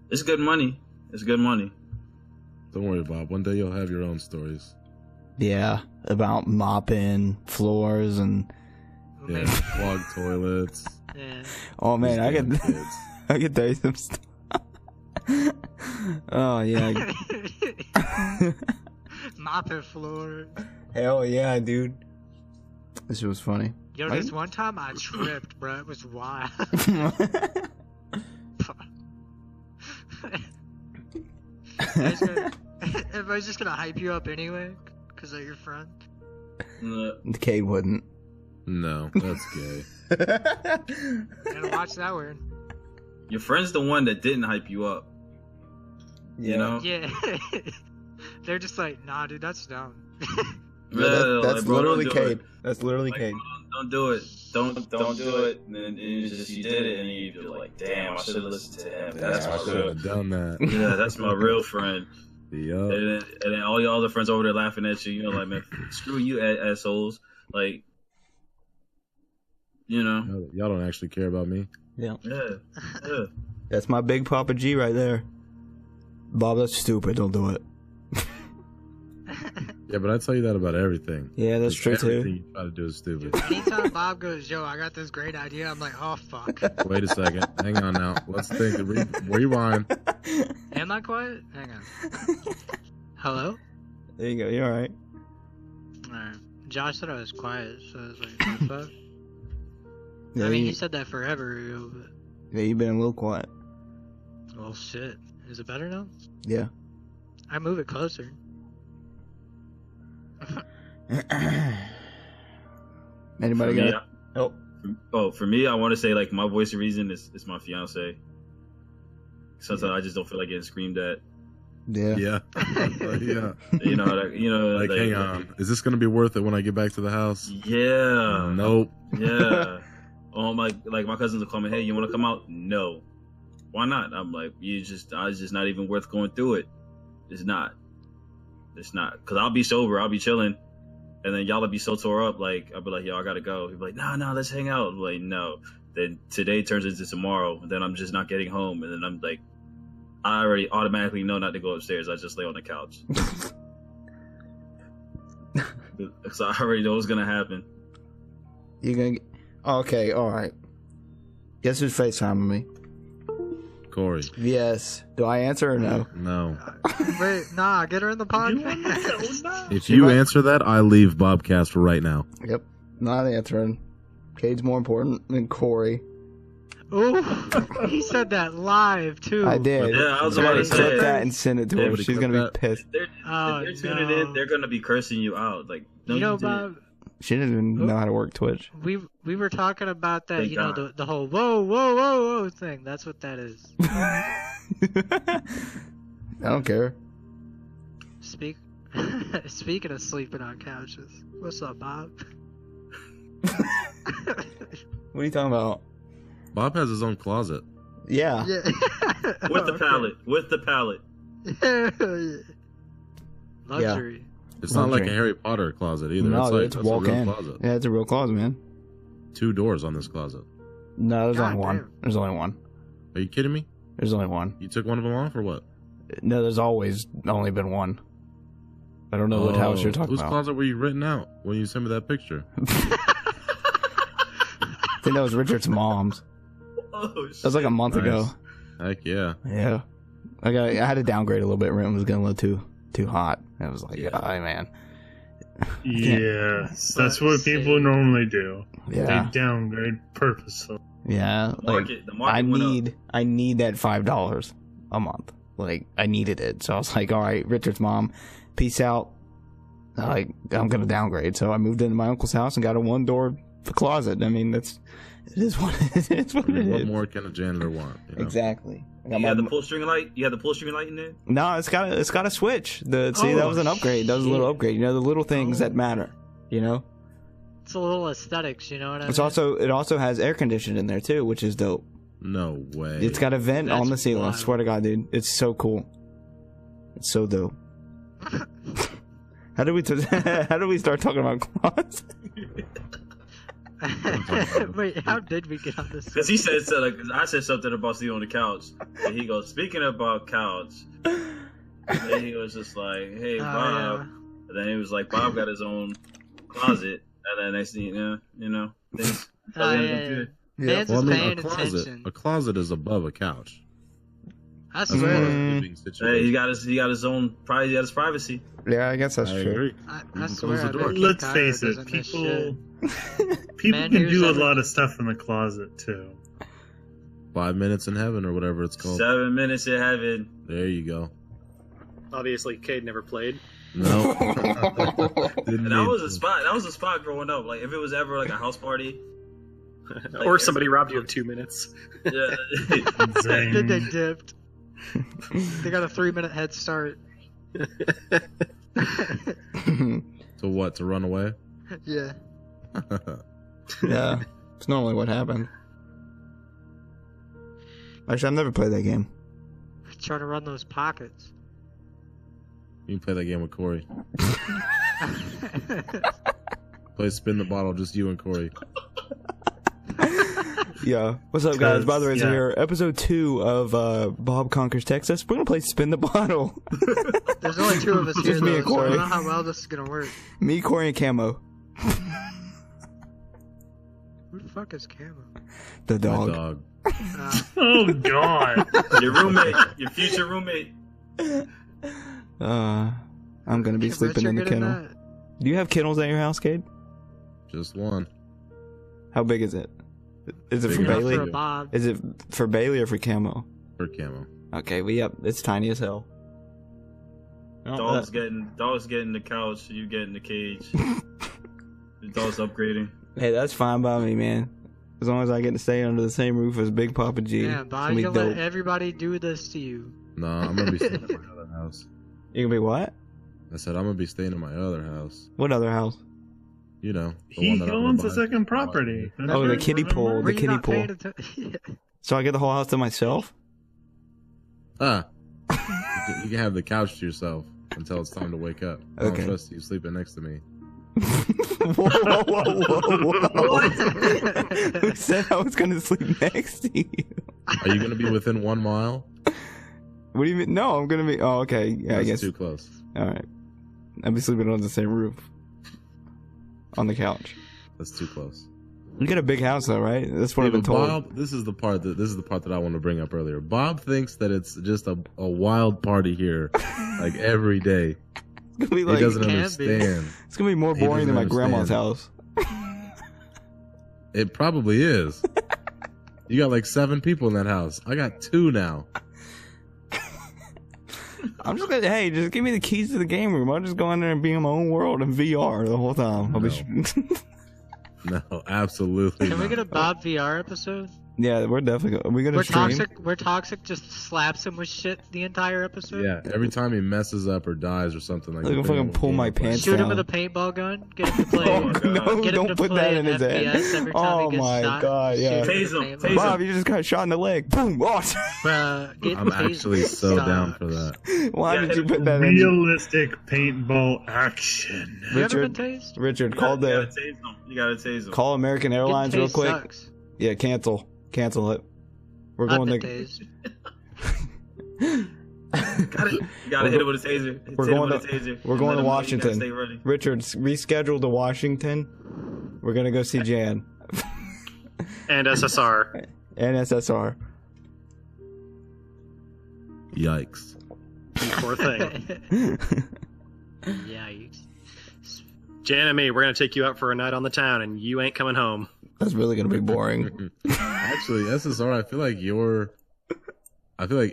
It's good money. Don't worry, Bob. One day you'll have your own stories. Yeah, about mopping floors and clogged toilets. Yeah. Oh man, I could tell you some stuff. Oh yeah. Mopping floors. Hell yeah, dude. This was funny. Yo, this one time I tripped, bro. It was wild. Everybody's just gonna hype you up anyway, because they're your friend. Kate wouldn't. No, that's gay. Gotta watch that word. Your friend's the one that didn't hype you up. Yeah. You know? Yeah. They're just like, nah, dude, that's dumb. That's literally Kate. That's literally Kate. Don't do it. Don't do it. And then you did it, and you're like, damn, I should have listened to him. That's my real. Done that. Yeah, that's my real friend. Yup. And then all your other friends over there laughing at you. You know, like, man, screw you, assholes. Like, you know, y'all don't actually care about me. Yeah. Yeah. That's my big Papa G right there. Bob, that's stupid. Don't do it. Yeah, but I tell you that about everything. Yeah, that's true Everything too. you try to do is stupid. Anytime Bob goes, yo, I got this great idea, I'm like, oh, fuck. Wait a second. Hang on now. Let's think. Rewind. Am I quiet? Hang on. Hello? There you go. You're alright. Alright. Josh said I was quiet, so I was like, what the fuck? Yeah, I mean, he said that forever ago, but... Yeah, you've been a little quiet. Well, shit. Is it better now? Yeah. I move it closer. Anybody got help? Oh, for me, I want to say, like, my voice of reason is my fiance. Sometimes I just don't feel like getting screamed at. Yeah. Yeah. Yeah. You know, Like, hang on. Is this going to be worth it when I get back to the house? Yeah. Nope. Yeah. Oh, my cousins will call me, hey, you want to come out? No. Why not? I'm like, it's just not even worth going through it. It's not. Because I'll be sober, I'll be chilling, and then y'all will be so tore up, like, I'll be like, yo, I gotta go. He'll be like, no, let's hang out. I'm like, no. Then today turns into tomorrow, and then I'm just not getting home, and then I'm like, I already automatically know not to go upstairs. I just lay on the couch. Because I already know what's gonna happen. You gonna get... Okay, alright. Guess who's FaceTiming me? Corey. Yes. Do I answer or no? No. Wait, nah, get her in the podcast. If you answer that, I leave Bobcast right now. Yep. Not answering. Cade's more important than Corey. Ooh, he said that live, too. I did. Yeah, I was Somebody about to say clip that and send it to her. She's gonna be pissed. If they're tuning in, they're gonna be cursing you out. Like, you know, Bob, she doesn't even know how to work Twitch. we were talking about that, Thank you know, God. the whole whoa thing. That's what that is. I don't care. Speak. Speaking of sleeping on couches, what's up, Bob? What are you talking about? Bob has his own closet. Yeah. Yeah. With the pallet. With the pallet. Luxury. It's not like a Luxury. Harry Potter closet either. No, it's it's a walk real in. closet. Yeah, it's a real closet, man. 2 doors on this closet. No, there's God only one. damn. There's only one. Are you kidding me? There's only one. You took one of them off or what? No, there's always only been one. I don't know what house you're talking Whose about. closet were you renting out when you sent me that picture? I think that was Richard's mom's. Oh, That was like a month Nice. ago. Heck yeah. Yeah. I had to downgrade a little bit. Room was getting a little too hot. I was like, Yeah. oh, man. Yes, that's what people normally do. Yeah. They downgrade purposely. Yeah. Like, The market went up. I need that $5 a month. Like, I needed it. So I was like, all right, Richard's mom, peace out. Like, I'm going to downgrade. So I moved into my uncle's house and got a 1-door closet. I mean, it is what it is. I mean, what more can a janitor want? You know? Exactly. I got You my- had the pull string light? You had the pull string light in there? No, it's got a switch. That was an upgrade. That was a little shit. upgrade. You know, the little things that matter. You know, It's a little aesthetics, you know what I mean? it also has air conditioning in there too, which is dope. No way. It's got a vent That's on the ceiling. wild. I swear to God, dude, it's so cool. It's so dope. How did we start talking about closets? Wait, how did we get on this? Because he said so, like, I said something about sleeping on the couch. And he goes, speaking about couch. And then he was just like, hey, Oh, Bob. yeah. And then he was like, Bob got his own closet. And then next thing you know, things. Oh, yeah. Man's Well, I is mean, paying a attention. closet is above a couch. I That's part swear. of the Mm. living Hey, situation. he got his own privacy. Yeah, I guess that's I true. agree. I can swear. close the I door. bet Let's Cairo face it, doesn't miss shit. people Man, can here's do a something- lot of stuff in the closet too. 5 minutes in heaven or whatever it's called. 7 minutes in heaven. There you go. Obviously, Cade never played. No. Didn't And that need was a to. spot. That was a spot growing up. Like if it was ever like a house party. Or somebody robbed you of 2 minutes. Yeah. Zing. Then they dipped. They got a 3-minute head start. To what? To run away? Yeah. Yeah, it's normally what happened. Actually, I've never played that game. Trying to run those pockets. You can play that game with Corey. Play spin the bottle, just you and Corey. Yeah. What's up, guys? By the way, Yeah. so here, episode 2 of Bob Conquers Texas. We're gonna play Spin the Bottle. There's only 2 of us here, Just me though, and so I Corey. don't know how well this is gonna work. Me, Corey, and Camo. Who the fuck is Camo? The My dog. dog. Oh God! Your roommate, your future roommate. I'm gonna be sleeping in the Richard getting kennel. Do you have kennels at your house, Cade? Just one. How big is it? Is it Big for that? enough Bailey? For a Bob. Is it for Bailey or for Camo? For camo. Okay, well, yep, it's tiny as hell. Oh, Dog's getting the couch. You getting the cage. The dog's upgrading. hey, that's fine by me, man. As long as I get to stay under the same roof as Big Papa G. Yeah, It's Bob, gonna be you gonna let dope. everybody do this to you. No, I'm gonna be staying at my other house. You gonna be what? I said I'm gonna be staying in my other house. What other house? You know, the He one that I'm owns a gonna buy. second property. Oh, the kiddie pool. Were The you kiddie not pool. paying attention? So I get the whole house to myself? Ah, you can have the couch to yourself until it's time to wake up. I don't Okay. trust you sleeping next to me. Whoa, whoa, whoa, whoa. Who said I was gonna sleep next to you? Are you gonna be within 1 mile? What do you mean? No, I'm gonna be. Oh, okay. Yeah, That's I guess. too close. All right. I'll be sleeping on the same roof. On the couch. That's too close. You got a big house, though, right? That's what Yeah, I've been but told. Bob, this is the part that I want to bring up earlier. Bob thinks that it's just a wild party here, like every day. It's gonna be He like. doesn't can be. understand. It's gonna be more He boring than my doesn't grandma's understand. house. It probably is. You got like 7 people in that house. I got 2 now. I'm just gonna. Hey, just give me the keys to the game room. I'll just go in there and be in my own world in VR the whole time. I'll be. No, absolutely. Can we not. get a Bob VR episode? Yeah, we're definitely. Are we gonna We're stream? toxic. We're toxic. Just slaps him with shit the entire episode. Yeah, every time he messes up or dies or something like Look, that. I'm fucking pull my pants Shoot down. him with a paintball gun. Get him to play. Oh, God. No, Get him don't to put play that in his FPS head. every time Oh he gets my shot. God, yeah. Shoot Tase him, with a tase him. Bob, you just got shot in the leg. Boom! Oh, Bruh, get I'm tased. actually so Stop. down for that. why Yeah, did you put that in? Realistic paintball action. You ever been Richard, tased? Richard, call You gotta the tase him. You gotta tase him. call American Airlines Getting real tased quick. Sucks. Yeah, cancel it. We're I've going been to. tased. You gotta hit him with a taser. We're Hit him going with to- a taser. we're going Let to him know you gotta Washington. Stay ready. Richard, reschedule to Washington. We're gonna go see Jan And SSR. and SSR. Yikes. Poor thing. Yikes. Jan and me, we're gonna take you out for a night on the town, and you ain't coming home. That's really gonna be boring. Actually, SSR, I feel like it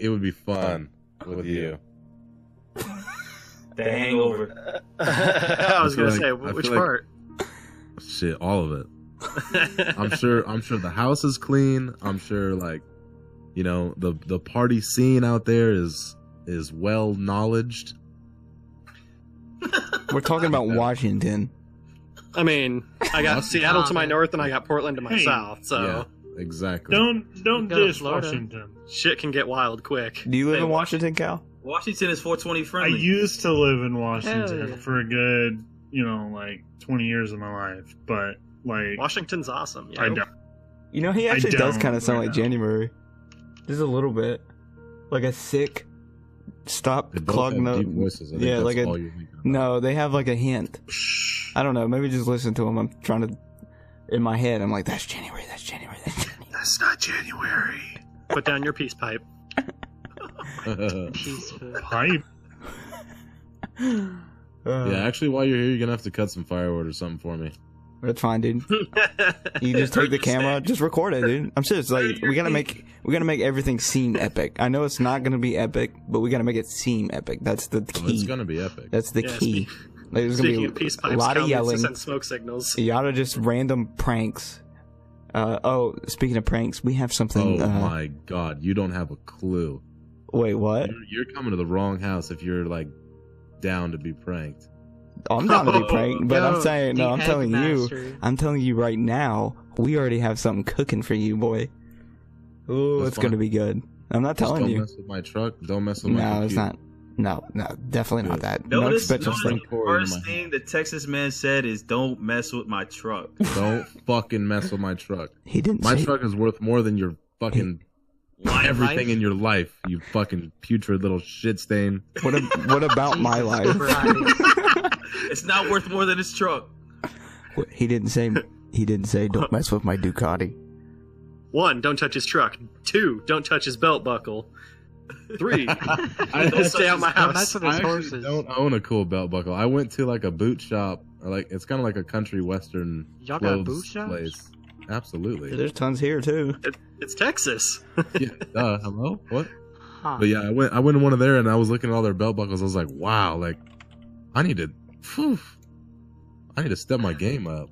would be fun with you. The Hangover. I was gonna feel say, like- I which feel like- part? Shit, all of it. I'm sure the house is clean. I'm sure, like, you know, the party scene out there is well knowledged. We're talking about Washington. I mean, I got Seattle to my north, and I got Portland to my Hey. south, so Yeah, exactly. Don't Go to dish Florida. Washington. shit can get wild quick. Do you live Hey, in Washington, Cal? Washington is 420 I friendly. used to live in Hell Washington yeah. for a good, like 20 years of my life, but like Washington's awesome. I Yo. don't. You know, he actually does don't kind of sound right like now. January. Just a little bit, like a sick, stop, They both clog have note. deep voices. I think Yeah, that's like a all you're thinking about. no. They have like a hint. I don't know. Maybe just listen to him. I'm trying to. In my head, I'm like, that's January. That's January. That's January. That's not January. Put down your peace pipe. Peaceful. Pipe. Yeah, actually, while you're here, you're gonna have to cut some firewood or something for me. That's fine, dude. You just take the camera, just record it, dude. I'm serious. Like we gotta make everything seem epic. I know it's not gonna be epic, but we gotta make it seem epic. That's the Oh, it's key. gonna be epic. That's the Yeah, key. Like, there's gonna Speaking be of peace a pipes, lot of Cal needs to yelling. send smoke signals. A lot of just random pranks. Speaking of pranks, we have something. Oh my god, you don't have a clue. Wait, what? You're coming to the wrong house if you're like down to be pranked. I'm down to be pranked, but I'm Yo, saying no. the I'm telling you. Headmaster. I'm telling you right now. We already have something cooking for you, boy. Ooh, That's it's gonna fine. be good. I'm not Just telling don't you. mess with my truck. Don't mess with my No, it's computer. not. No, definitely not Good. that. Notice, no expensive notice stuff. the Pour into first my thing the Texas man said is, "Don't mess with my truck." Don't fucking mess with my truck. He didn't My say. truck is worth more than your fucking everything in your life. You fucking putrid little shit stain. What about my life? It's not worth more than his truck. He didn't say. He didn't say. Don't mess with my Ducati. 1, don't touch his truck. 2, don't touch his belt buckle. 3, don't stay out my Don't mess house. with I his actually horses. don't own a cool belt buckle. I went to like a boot shop, or like it's kind of like a country western Y'all got clothes boot shops? place. Absolutely. There's tons here too. It's Texas. Yeah, hello? What? Huh. But yeah, I went to one of there and I was looking at all their belt buckles. I was like, wow, like I need to step my game up.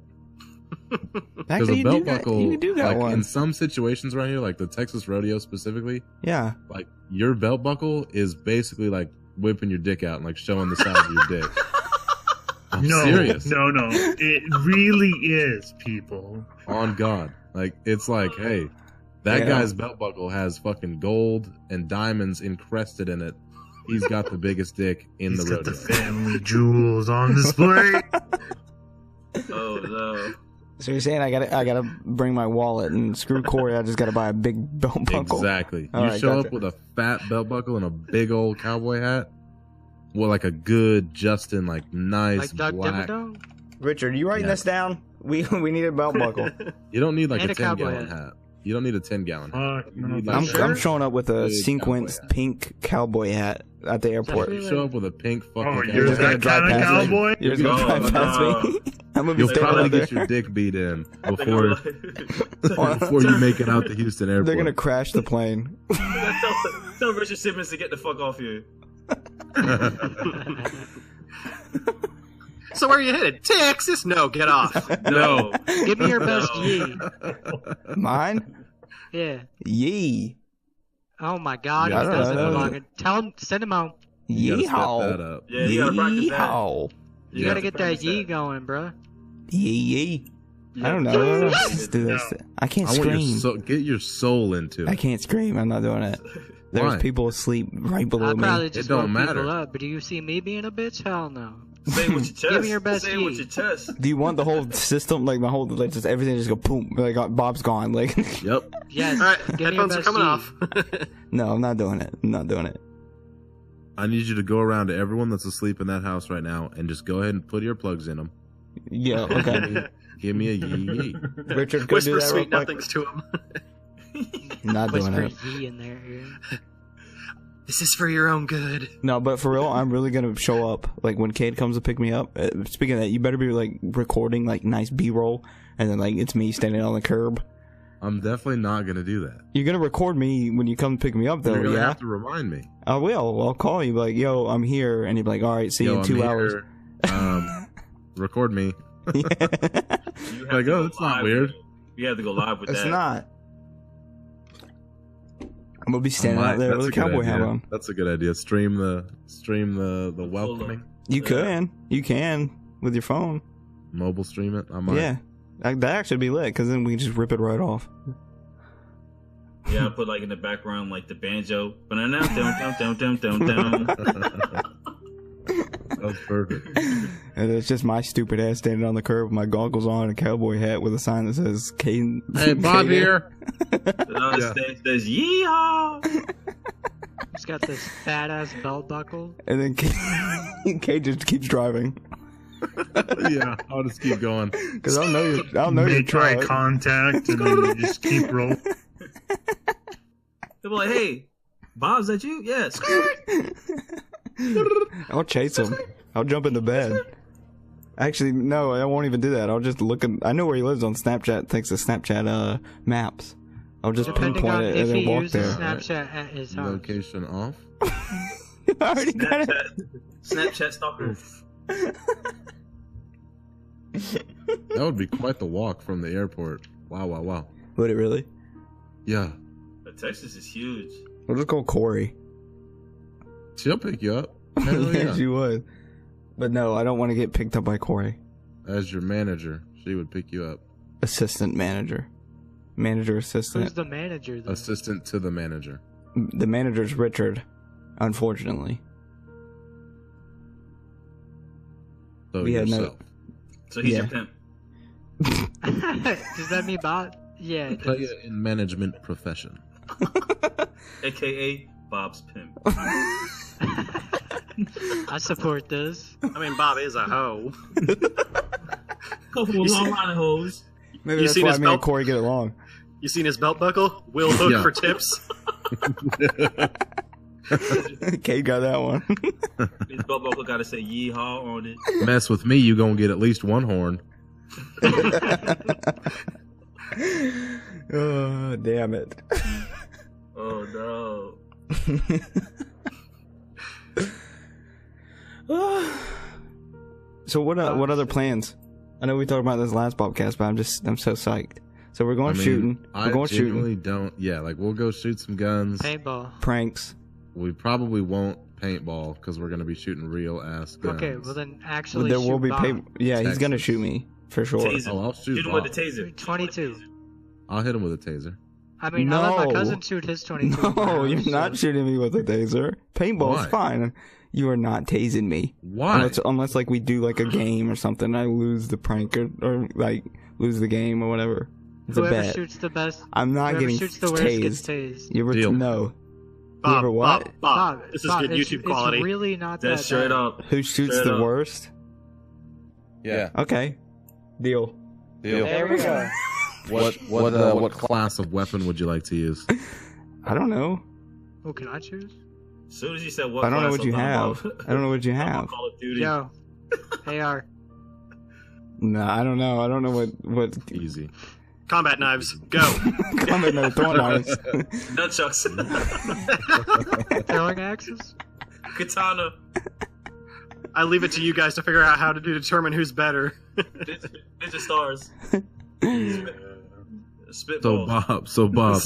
Because Actually, a belt buckle, you do got like one. in some situations around here, like the Texas rodeo specifically, Yeah. like your belt buckle is basically like whipping your dick out and like showing the size of your dick. I'm No, serious. no. It really is, people. On God. Like, it's like, hey, that Yeah. guy's belt buckle has fucking gold and diamonds encrusted in it. He's got the biggest dick in He's the got rodeo. the family jewels on display. Oh no! So you're saying I gotta bring my wallet and screw Corey? I just gotta buy a big belt buckle. Exactly. All You right, show gotcha. up with a fat belt buckle and a big old cowboy hat. Well, like a good Justin, like nice Like Doug black. Dimmadome? Richard, you writing Yeah. this down? We need a belt buckle. You don't need like And a a cowboy 10-gallon hat. You don't need a 10-gallon hat. Fuck You no. need, like, I'm, Sure. I'm showing up with a Big sequenced cowboy hat. pink cowboy hat at the airport. Definitely. You show up with a pink fucking Oh, cowboy you're just gonna that drive kind of past me. cowboy? You're just gonna Oh, drive past no. me. I'm gonna be You'll standing probably out there. get your dick beat in They're before Before you make it out to Houston Airport. They're gonna crash the plane. Tell Richard Simmons to get the fuck off here. So where are you headed? Texas? No, get off. No. Give me your best No. G. Mine? Yeah. Yee. Oh my God, Yeah, he I doesn't don't know. belong. Tell him, send him home. You gotta step that Yeehaw. up. Yeah, you gotta practice that. Yeehaw. You Yeah, gotta get that practice yee that. going, bro. Yee. Yeah. I don't know. Yes! Let's do this. No. I can't I want scream. your soul, get your soul into it. I can't scream. I'm not doing it. There's Why? people asleep right below I'd me. probably just don't woke matter. people up, but do you see me being a bitch? Hell no. Say it with your chest. Give me your best Say it with yee. your chest. Do you want the whole system, like the whole, like just everything just go boom, like Bob's gone, like? Yep. Yes. All right, give me your headphones are best coming yee. off. No, I'm not doing it. I'm not doing it. I need you to go around to everyone that's asleep in that house right now and just go ahead and put earplugs in them. Yeah, okay. Give me a yee. Richard, go do Whisper that sweet real quick. nothings to him. Not doing Whisper it. yee in their ear. This is for your own good. No, but for real, I'm really gonna show up. Like when Cade comes to pick me up. Speaking of that, you better be like recording like nice B-roll, and then like it's me standing on the curb. I'm definitely not gonna do that. You're gonna record me when you come to pick me up, though. You're gonna Yeah, have to remind me. I will. I'll call you. Like, yo, I'm here, and you'll be like, all right, see you Yo, in I'm 2 here. hours. Record me. You have Like, to oh, go that's not live weird. with it. You have to go live with It's that. not. I'm gonna be standing I out there might- with a that's good cowboy hat idea. on. That's a good idea. Stream the welcoming. You can with your phone. Mobile stream it. I might. Yeah, that actually be lit because then we can just rip it right off. Yeah, I put like in the background like the banjo. Dum-dum-dum-dum-dum-dum. That's perfect. And it's just my stupid ass standing on the curb with my goggles on and a cowboy hat with a sign that says Caden. Hey, Bob here. It says yeehaw. He's got this fat ass belt buckle. And then Cade just keeps driving. Yeah, I'll just keep going. Because I'll know your Make eye truck. contact and then you just keep rolling. They'll be like, "Hey, Bob, is that you?" Yeah. I'll chase him. I'll jump into bed. Actually, no, I won't even do that. I'll just look. I know where he lives on Snapchat. Thanks to Snapchat maps. I'll just Depending pinpoint on it if and he then walk uses there. Snapchat at his house. Location off. I already got it. Snapchat stalker. That would be quite the walk from the airport. Wow, wow, wow. Would it really? Yeah. Texas is huge. We'll just call Corey. She'll pick you up. Hell Yeah, yeah. she would. But no, I don't want to get picked up by Corey. As your manager, she would pick you up. Assistant manager. Manager assistant. Who's the manager, though? Assistant to the manager. The manager's Richard, unfortunately. So We had no- yourself. So he's your Yeah. pimp. Does that mean Bob? Yeah. it Play does. it in management profession. AKA Bob's pimp. I support this. I mean, Bob is a hoe. Go for a long line of hoes. Maybe You that's seen why his me and belt? Corey get along. You seen his belt buckle? Will hook Yeah. for tips. Kate got that one. His belt buckle gotta say yeehaw on it. Mess with me, you gonna get at least one horn. Oh, damn it. Oh no. So what other plans? I know we talked about this last podcast, but I'm so psyched. So we're going shooting. I We're going genuinely shooting. don't. Yeah, like we'll go shoot some guns. Paintball. Pranks. We probably won't paintball because we're gonna be shooting real ass guns. Okay, well then But actually there will shoot be Bob. Yeah, he's gonna Texas. shoot me for sure. Taser. Oh, I'll shoot Shoot him Bob. with the taser. 22. I'll hit him with a taser. I mean, I let No. my cousin shoot his 22. No, you're rounds, not so- shooting me with a taser. Paintball's Why? fine. You are not tasing me. Why? Unless like we do like a game or something, I lose the prank or like lose the game or whatever. It's a Whoever bet. shoots the best, I'm not whoever getting shoots the worst gets tased. tased. You ever Deal. no? Bob, Whoever what? Bob, This is good it's, YouTube quality. It's really not That's that straight bad. up. Who shoots Straight the up. worst? Yeah. Okay, deal. There we go. What class of weapon would you like to use? I don't know. Who can I choose? As soon as you said what I don't know class, what you I'm have. talking about- I don't know what you I'm talking have. about Call of Duty. Yo, AR. No, I don't know. I don't know what. Easy. Combat knives, go. Comment no throwing knives. Nunchucks. Throwing axes? Katana. I leave it to you guys to figure out how to determine who's better. Ninja stars. Spitball. So Bob,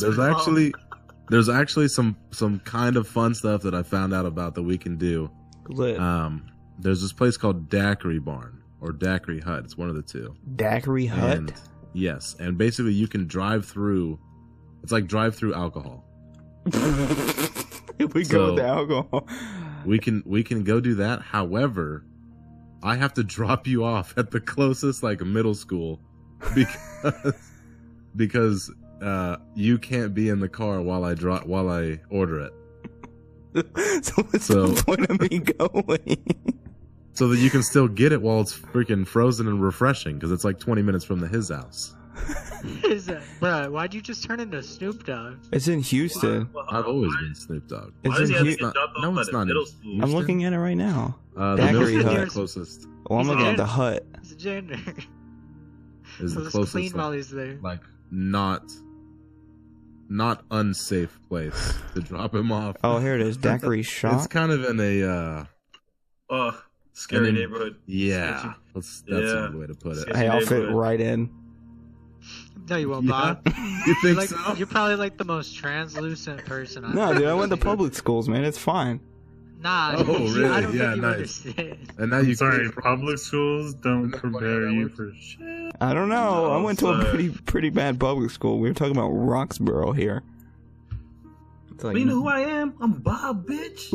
there's actually some kind of fun stuff that I found out about that we can do. Lit. There's this place called Daiquiri Barn or Daiquiri Hut. It's one of the two. Daiquiri Hut? And, yes, and basically you can drive through. It's like drive-through alcohol. If we go with the alcohol, we can go do that. However, I have to drop you off at the closest like middle school because you can't be in the car while I order it. So what's the point of me going? So that you can still get it while it's freaking frozen and refreshing, because it's like 20 minutes from his house. Bruh, why'd you just turn into Snoop Dogg? It's in Houston. I've always been Snoop Dogg. It's in Houston. No, it's not. I'm looking at it right now. The Daiquiri middle Hut. Closest. Well, I'm looking at the hut. It's a janitor. Is So the it's closest clean while he's there. like not unsafe place to drop him off. Oh, here it is. Daiquiri It's Shop. kind of in a Scary and then- neighborhood. yeah. That's Yeah. a good way to put it. Sketchy. Hey, I'll fit neighborhood. right in. No, you won't, Yeah. Bob. You think Like, so? you're probably like the most translucent person I've No, dude, I ever went to seen. public schools, man. It's fine. Nah, Oh, I really? don't Yeah, think you nice. understand. And now you Sorry, can public schools don't prepare you for shit. I don't know. No, I went to a sorry. pretty bad public school. We were talking about Roxborough here. It's like, You know who I am? I'm Bob, bitch.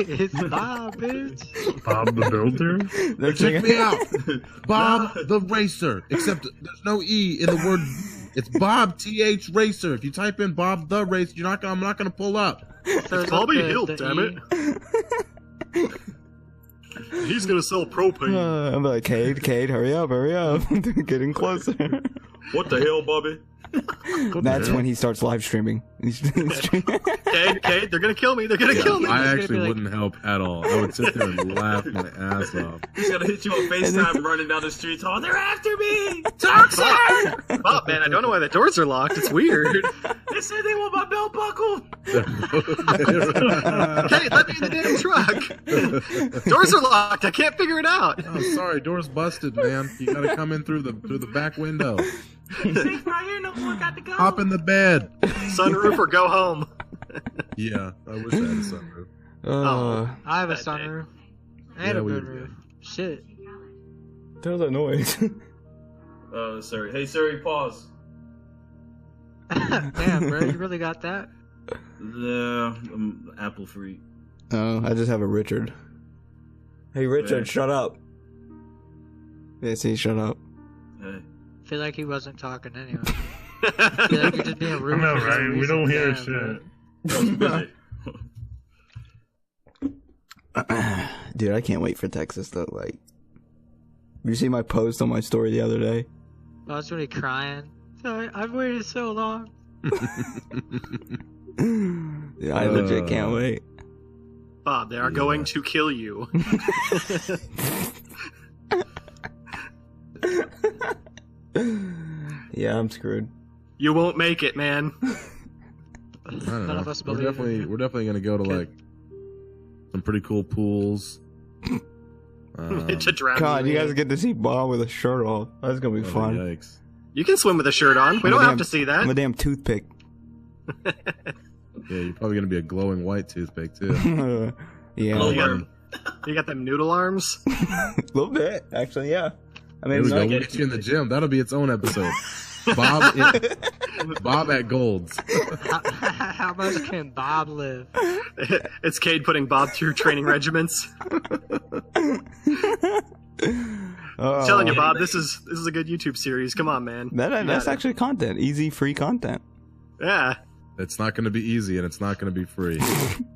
It's Bob, bitch. Bob the Builder? they're check thinking- me out, Bob the Racer. Except there's no e in the word. It's Bob TH Racer. If you type in Bob the Racer, I'm not gonna pull up. So It's Bobby the- Hill, the damn E. it. He's gonna sell propane. I'm like, Cade, hurry up. They're getting closer. What the hell, Bobby? That's when he starts live streaming. Cade, they're gonna kill me. They're gonna kill me. I He's gonna actually be like- wouldn't help at all. I would sit there and laugh my ass off. He's gonna hit you on FaceTime running down the streets. Oh, they're after me! Bob, man, I don't know why the doors are locked. It's weird. They said they want my belt buckle! Cade, let me in the damn truck. Doors are locked. I can't figure it out. Oh, sorry, door's busted, man. You gotta come in through the back window. Safe right here, no one got to go. Hop in the bed. Sunroof or go home. Yeah, I wish I had a sunroof. I have a That day. sunroof. And Yeah, a we good do. roof. Shit. There's that noise. Siri. Hey, Siri, pause. Damn, bro, you really got that? Yeah, I'm Apple freak. Oh, I just have a Richard. Hey, Richard, Yeah. shut up. Yeah, see, shut up. Hey. Feel like he wasn't talking anyway. Feel like you're just being rude. I know, for no right? We reason. don't hear Damn, bro. shit. That was busy. Dude, I can't wait for Texas to, like... You see my post on my story the other day? I was really crying. Sorry, I've waited so long. Yeah, I legit can't wait. Bob, they are going to kill you. Yeah, I'm screwed. You won't make it, man. I don't None know. of us we're believe in you. definitely gonna go to like some pretty cool pools. To drown God, you in. guys get to see Bob with a shirt off. That's gonna be fun. Yikes! You can swim with a shirt on. We I'm don't a have damn- to see I'm a that. damn toothpick. Yeah, you're probably gonna be a glowing white toothpick too. Yeah, Glow You got, worm. you got them noodle arms. a little bit, actually. Yeah, I There mean, we go. like, We'll get you in the gym. That'll be its own episode. Bob at Gold's. How much can Bob live? It's Cade putting Bob through training regiments. I'm telling you, Bob, this is a good YouTube series. Come on, man. that's Yeah. actually content, easy, free content. Yeah, It's not going to be easy, and it's not going to be free.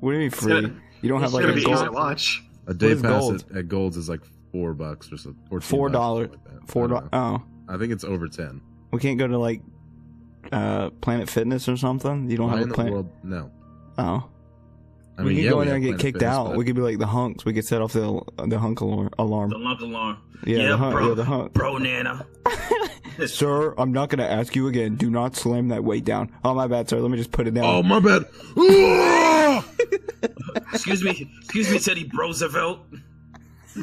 What do you mean free? gonna- You don't have it's like it's gonna a be gold- easy to watch. A day is pass Gold? at Gold's is like $4 or so. $4. $4. Oh, I think it's over 10. we can't go to like Planet Fitness or something. You don't Why have in a the Planet. world? No. Oh, I we mean, could yeah, go we in there and have get Planet kicked Fitness, out. but- We could be like the hunks. We could set off the hunk alarm. The lunk alarm. Yeah, the hunk. bro. Yeah, the hunk. Bro, Nana. Sir, I'm not gonna ask you again. Do not slam that weight down. Oh, my bad, sir. Let me just put it down. Oh, my bad. Excuse me, Teddy Roosevelt. Hey,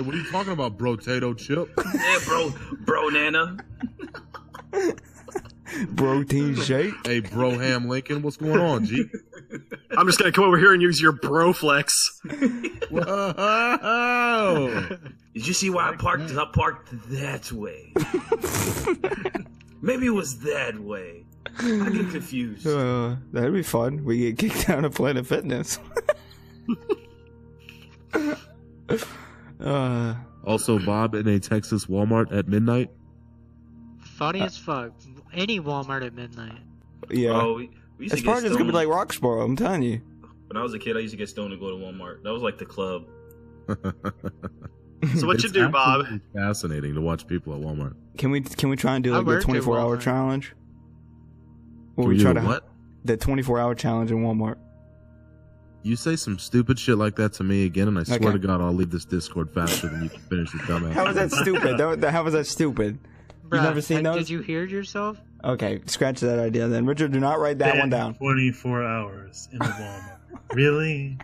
what are you talking about, bro? Tato chip? Yeah, bro, Nana. Protein shake. Hey, Broham Lincoln, what's going on, G? I'm just gonna come over here and use your bro flex. Whoa! Did you see why I parked? I parked that way. Maybe it was that way. I get confused. That'd be fun. We get kicked out of Planet Fitness. Also, Bob in a Texas Walmart at midnight. Funny as fuck. Any Walmart at midnight. Yeah. Oh, we used It's to get probably just gonna be stoned. like Roxborough, I'm telling you. When I was a kid, I used to get stoned to go to Walmart. That was like the club. So what you It's do, Bob? absolutely fascinating to watch people at Walmart. Can we try and do I like the worked at 24-hour Walmart. challenge? Or Can we we try do to what? the 24-hour challenge in Walmart. You say some stupid shit like that to me again, and I swear Okay. to God, I'll leave this Discord faster than you can finish your dumbass. How was that stupid? How was that stupid? Bruh, never seen those? Did you hear yourself? Okay, scratch that idea then. Richard, do not write that one down. 24 hours in a Walmart. Really?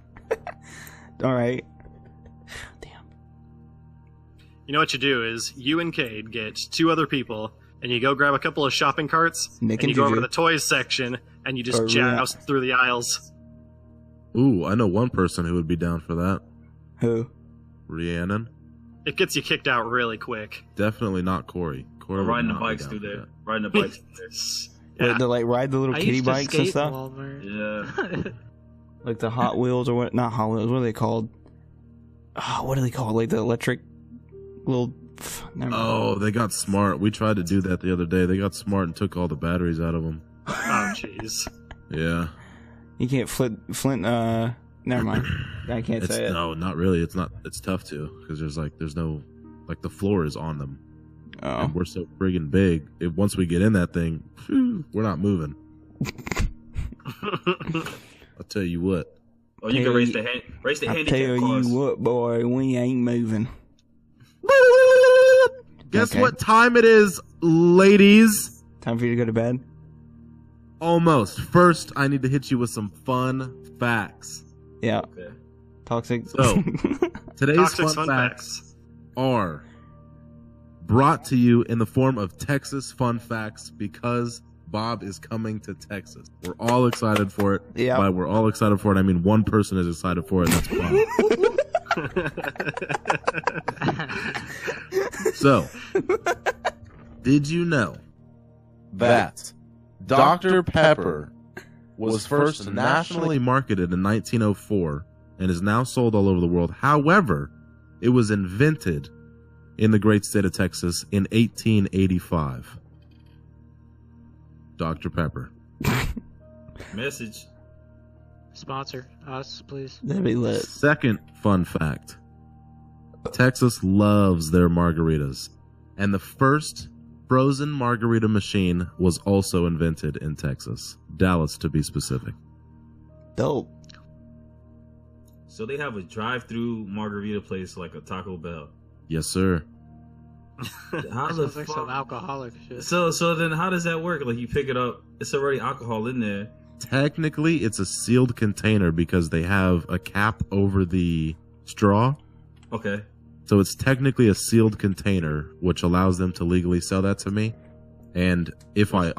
All right. You know what you do is you and Cade get 2 other people, and you go grab a couple of shopping carts, Nick and and you go over Juju. to the toys section, and you just Or joust through the aisles. Ooh, I know one person who would be down for that. Who? Rhiannon. It gets you kicked out really quick. Definitely not Corey. Corey would Riding the not be bikes down through for there. that. Riding the bikes through there. Yeah. Wait, to like ride the little I kitty used to bikes skate and stuff? in Walmart. Yeah. Like the Hot Wheels or what? Not Hot Wheels. What are they called? Oh, what are they called? Like the electric little. Never mind. Oh, they got smart. We tried to do that the other day. They got smart and took all the batteries out of them. Oh, jeez. Yeah. You can't Flint. Never mind. I can't It's, say it. no, not really. It's not. It's tough to because there's no, like the floor is on them. Oh. And we're so friggin' big. Once we get in that thing, phew, we're not moving. I'll tell you what. Oh, you can raise the I handicap tell cars. you what, boy, we ain't moving. Guess Okay. what time it is, ladies? Time for you to go to bed. Almost. First, I need to hit you with some fun facts. Yeah. Okay. Toxic. So, today's Toxic fun facts are brought to you in the form of Texas fun facts because Bob is coming to Texas. We're all excited for it. Yeah. By we're all excited for it, I mean one person is excited for it, and that's Bob. So, did you know that Dr. Pepper was first nationally marketed in 1904 and is now sold all over the world? However, it was invented in the great state of Texas in 1885. Dr. Pepper. Message. Sponsor us, please. That'd be lit. Second fun fact. Texas loves their margaritas. And the first frozen margarita machine was also invented in Texas. Dallas, to be specific. Dope. So they have a drive-through margarita place like a Taco Bell. Yes, sir. How the Sounds like some fuck? alcoholic shit. So then how does that work? Like you pick it up, it's already alcohol in there. Technically, it's a sealed container because they have a cap over the straw. Okay. So it's technically a sealed container, which allows them to legally sell that to me. And if I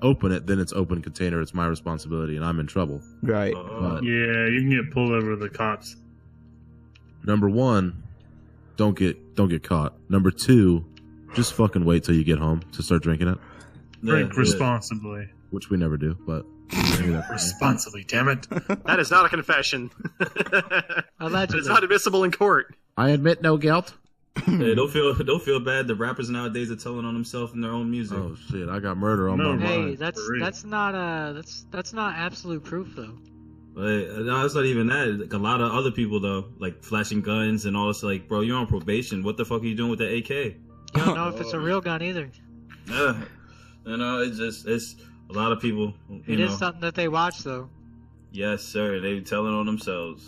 open it, then it's open container. It's my responsibility, and I'm in trouble. Right. Yeah, you can get pulled over the cops. Number one, don't get caught. Number two, just fucking wait till you get home to start drinking it, Drink responsibly. which we never do. But Responsibly, damn it. That is not a confession. Allegedly. It's not admissible in court. I admit no guilt. Hey, don't feel bad. The rappers nowadays are telling on themselves in their own music. Oh shit, I got murder on No. my Hey, mind. that's not absolute proof though. But no, it's not even that. Like, a lot of other people though, like flashing guns and all this. Like, bro, you're on probation. What the fuck are you doing with the AK? You don't know if it's a real gun either. You know, it's a lot of people. It is something that they watch though. Yes, sir. They telling on themselves.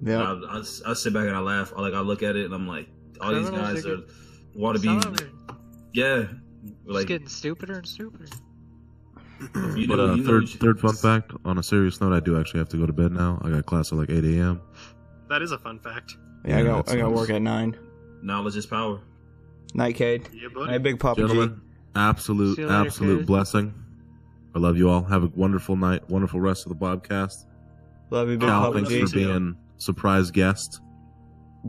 Yeah. I sit back and I laugh. I look at it and I'm like, all these guys want to Some be, of it yeah, just like getting stupider and stupider. you But know, you should- third fun fact. On a serious note, I do actually have to go to bed now. I got class at like 8 a.m. That is a fun fact. Yeah, I got that work sucks. at 9. Knowledge is power. Night, Cade. Yeah, buddy. Hey, Big Papa G. Gentlemen, Absolute See you later, kid. blessing. I love you all. Have a wonderful night. Wonderful rest of the podcast. Love you, Big Cal, Papa thanks G. for being surprise guest.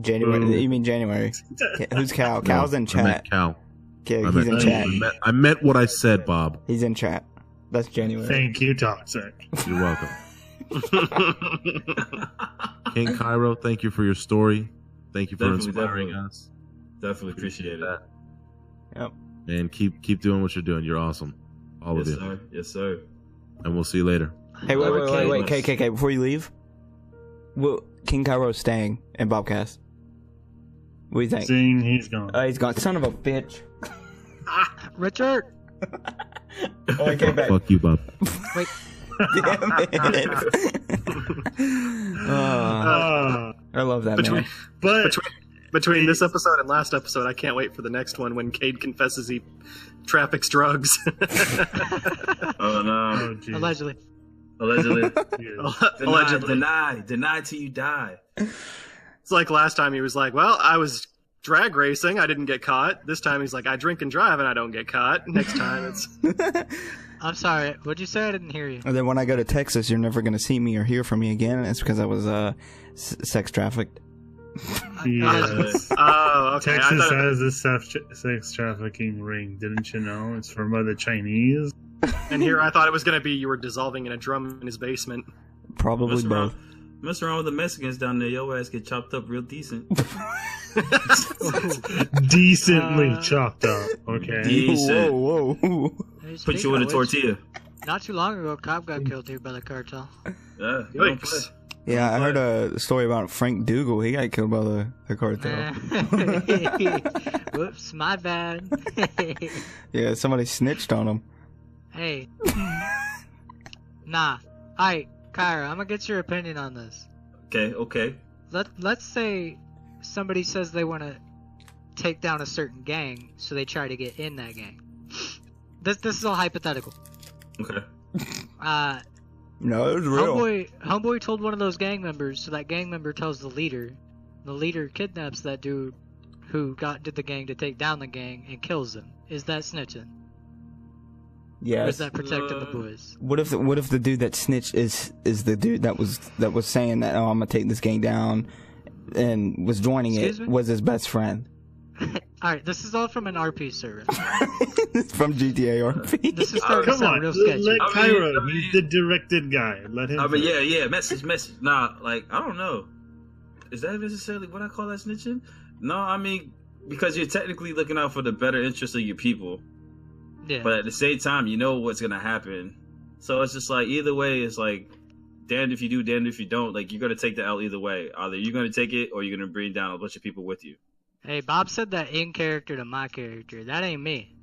January. You mean January? Who's Cal? Cal's in I chat. meant Cal. Okay, I he's meant- in chat. I meant what I said, Bob. He's in chat. That's January. Thank you, Toxic. You're welcome. King Cairo, thank you for your story. Thank you for inspiring us. Definitely appreciate it. Yep. And keep doing what you're doing. You're awesome. All of Yes, you. sir. Yes, sir. And we'll see you later. Hey, wait, Okay. KK, before you leave, King Cairo's staying in Bobcast. What do you think? Seeing he's gone. He's gone. Son of a bitch. Richard. Oh, I came back. Fuck you, Bob. Wait. Damn it. I love that man. But Between this episode and last episode, I can't wait for the next one when Cade confesses he traffics drugs. Oh no. oh, geez. Allegedly. Allegedly. Yeah. Allegedly. Deny till you die. It's like last time he was like, well, I was drag racing. I didn't get caught. This time he's like, I drink and drive and I don't get caught. Next time it's... I'm sorry. What'd you say? I didn't hear you. And then when I go to Texas, you're never going to see me or hear from me again. And it's because I was sex trafficked. Yes. Oh, okay. Texas I thought has a sex trafficking ring. Didn't you know? It's from the Chinese. and here I thought it was going to be you were dissolving in a drum in his basement. Probably both. Mess around with the Mexicans down there, your ass get chopped up real decent. Decently chopped up. Okay. Decent. Whoa. Hey, Put speaking you in a of which, tortilla. Not too long ago, a cop got killed here by the cartel. Yeah, you don't play. Yikes. Yeah, I heard a story about Frank Dougal. He got killed by the cartel. Whoops, my bad. Yeah, somebody snitched on him. Hey. Nah. Alright, Kyra, I'm gonna get your opinion on this. Okay. Let's say somebody says they want to take down a certain gang, so they try to get in that gang. This is all hypothetical. Okay. No, it was real. Homeboy told one of those gang members, so that gang member tells the leader. The leader kidnaps that dude who did the gang to take down the gang and kills him. Is that snitching? Or is Yes. that protecting the boys? What if the dude that snitched is the dude that was saying that, oh, I'm gonna take this gang down, and was joining Excuse it me? was his best friend Alright, this is all from an RP server. from GTA RP. This is starting to Come sound on. real sketchy. Let I mean- Cairo. He's the directed guy. Let him. I mean, yeah, message. Nah, like, I don't know. Is that necessarily what I call that snitching? No, I mean, because you're technically looking out for the better interest of your people. Yeah. But at the same time, you know what's going to happen. So it's just like, either way, it's like, damned if you do, damned if you don't. Like, you're going to take the L either way. Either you're going to take it or you're going to bring down a bunch of people with you. Hey, Bob said that in character to my character. That ain't me.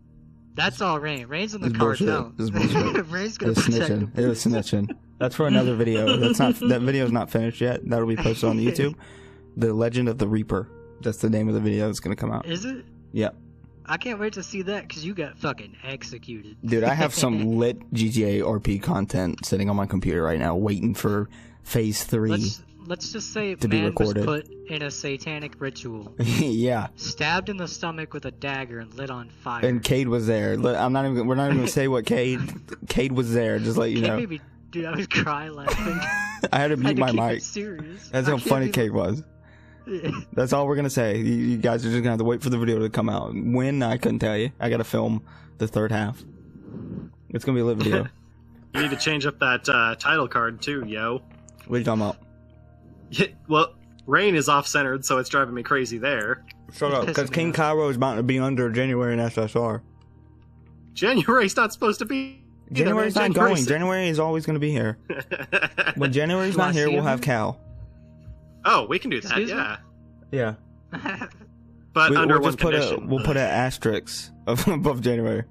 That's all Rain. Rain's in the It's bullshit. cartel. It's bullshit. Rain's It gonna was protect snitching. the It was snitching. That's for another video. That video's not finished yet. That'll be posted on YouTube. The Legend of the Reaper. That's the name of the video that's gonna come out. Is it? Yep. I can't wait to see that because you got fucking executed. Dude, I have some lit GTA RP content sitting on my computer right now, waiting for Phase 3. Let's just say to be man was recorded. put in a satanic ritual, Yeah. stabbed in the stomach with a dagger and lit on fire. And Cade was there. We're not even gonna say what Cade was there. Just let you Can't know. maybe, dude, I was crying laughing. I had to I mute had to my keep mic. it serious. That's I how can't funny be Cade was. like- That's all we're gonna say. You guys are just gonna have to wait for the video to come out. When, I couldn't tell you. I gotta film the third half. It's gonna be a lit video. You need to change up that title card too, yo. What are you talking about? Yeah, well, Rain is off-centered, so it's driving me crazy there. Shut up, It's because pissing me King off. Cairo is about to be under January and SSR. January's not supposed to be. January's not going. January is always gonna be here. When January's Do I not here, see we'll him have there? Cal. Oh, we can do that, Excuse me? yeah. Yeah. But under We'll one just put condition. we'll put an asterisk above January.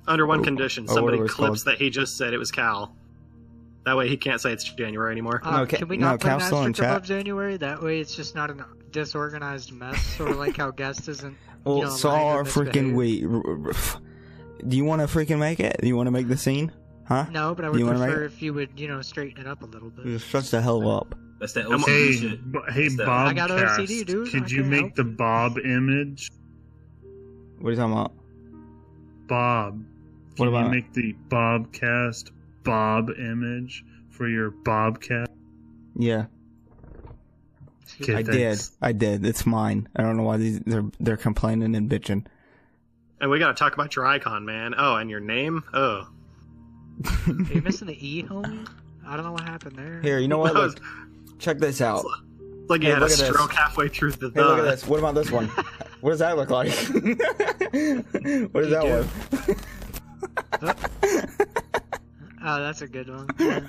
Under one condition. or Somebody whatever it's clips called. that he just said it was Cal. That way he can't say it's January anymore. No, Can we no, not put an Cal's still in asterisk above chat. January? That way it's just not a disorganized mess, sort of like how Guest isn't. Well, you know, so lying or our freaking misbehaving. do you want to freaking make it? Do you want to make the scene? Huh? No, but I would You wanna make prefer it? if you would, straighten it up a little bit. Shut the hell up. That's that I'm- OCD shit. Hey, That's that- Bob. I got OCD, dude. I Could you can't make help the Bob image? What are you talking about? Bob, What can about- you make the BOBCAST Bob image for your BOBCAST? Yeah, Okay, I thanks. did. I did. It's mine. I don't know why they're complaining and bitching. And we gotta talk about your icon, man. Oh, and your name? Oh. Are you missing the E, homie? I don't know what happened there. Here, you know what? No, Look, check this out. It's like you Hey, had a look at this. stroke halfway through the Hey, look at this. What about this one? What does that look like? What is that one? Oh, that's a good one. Yeah.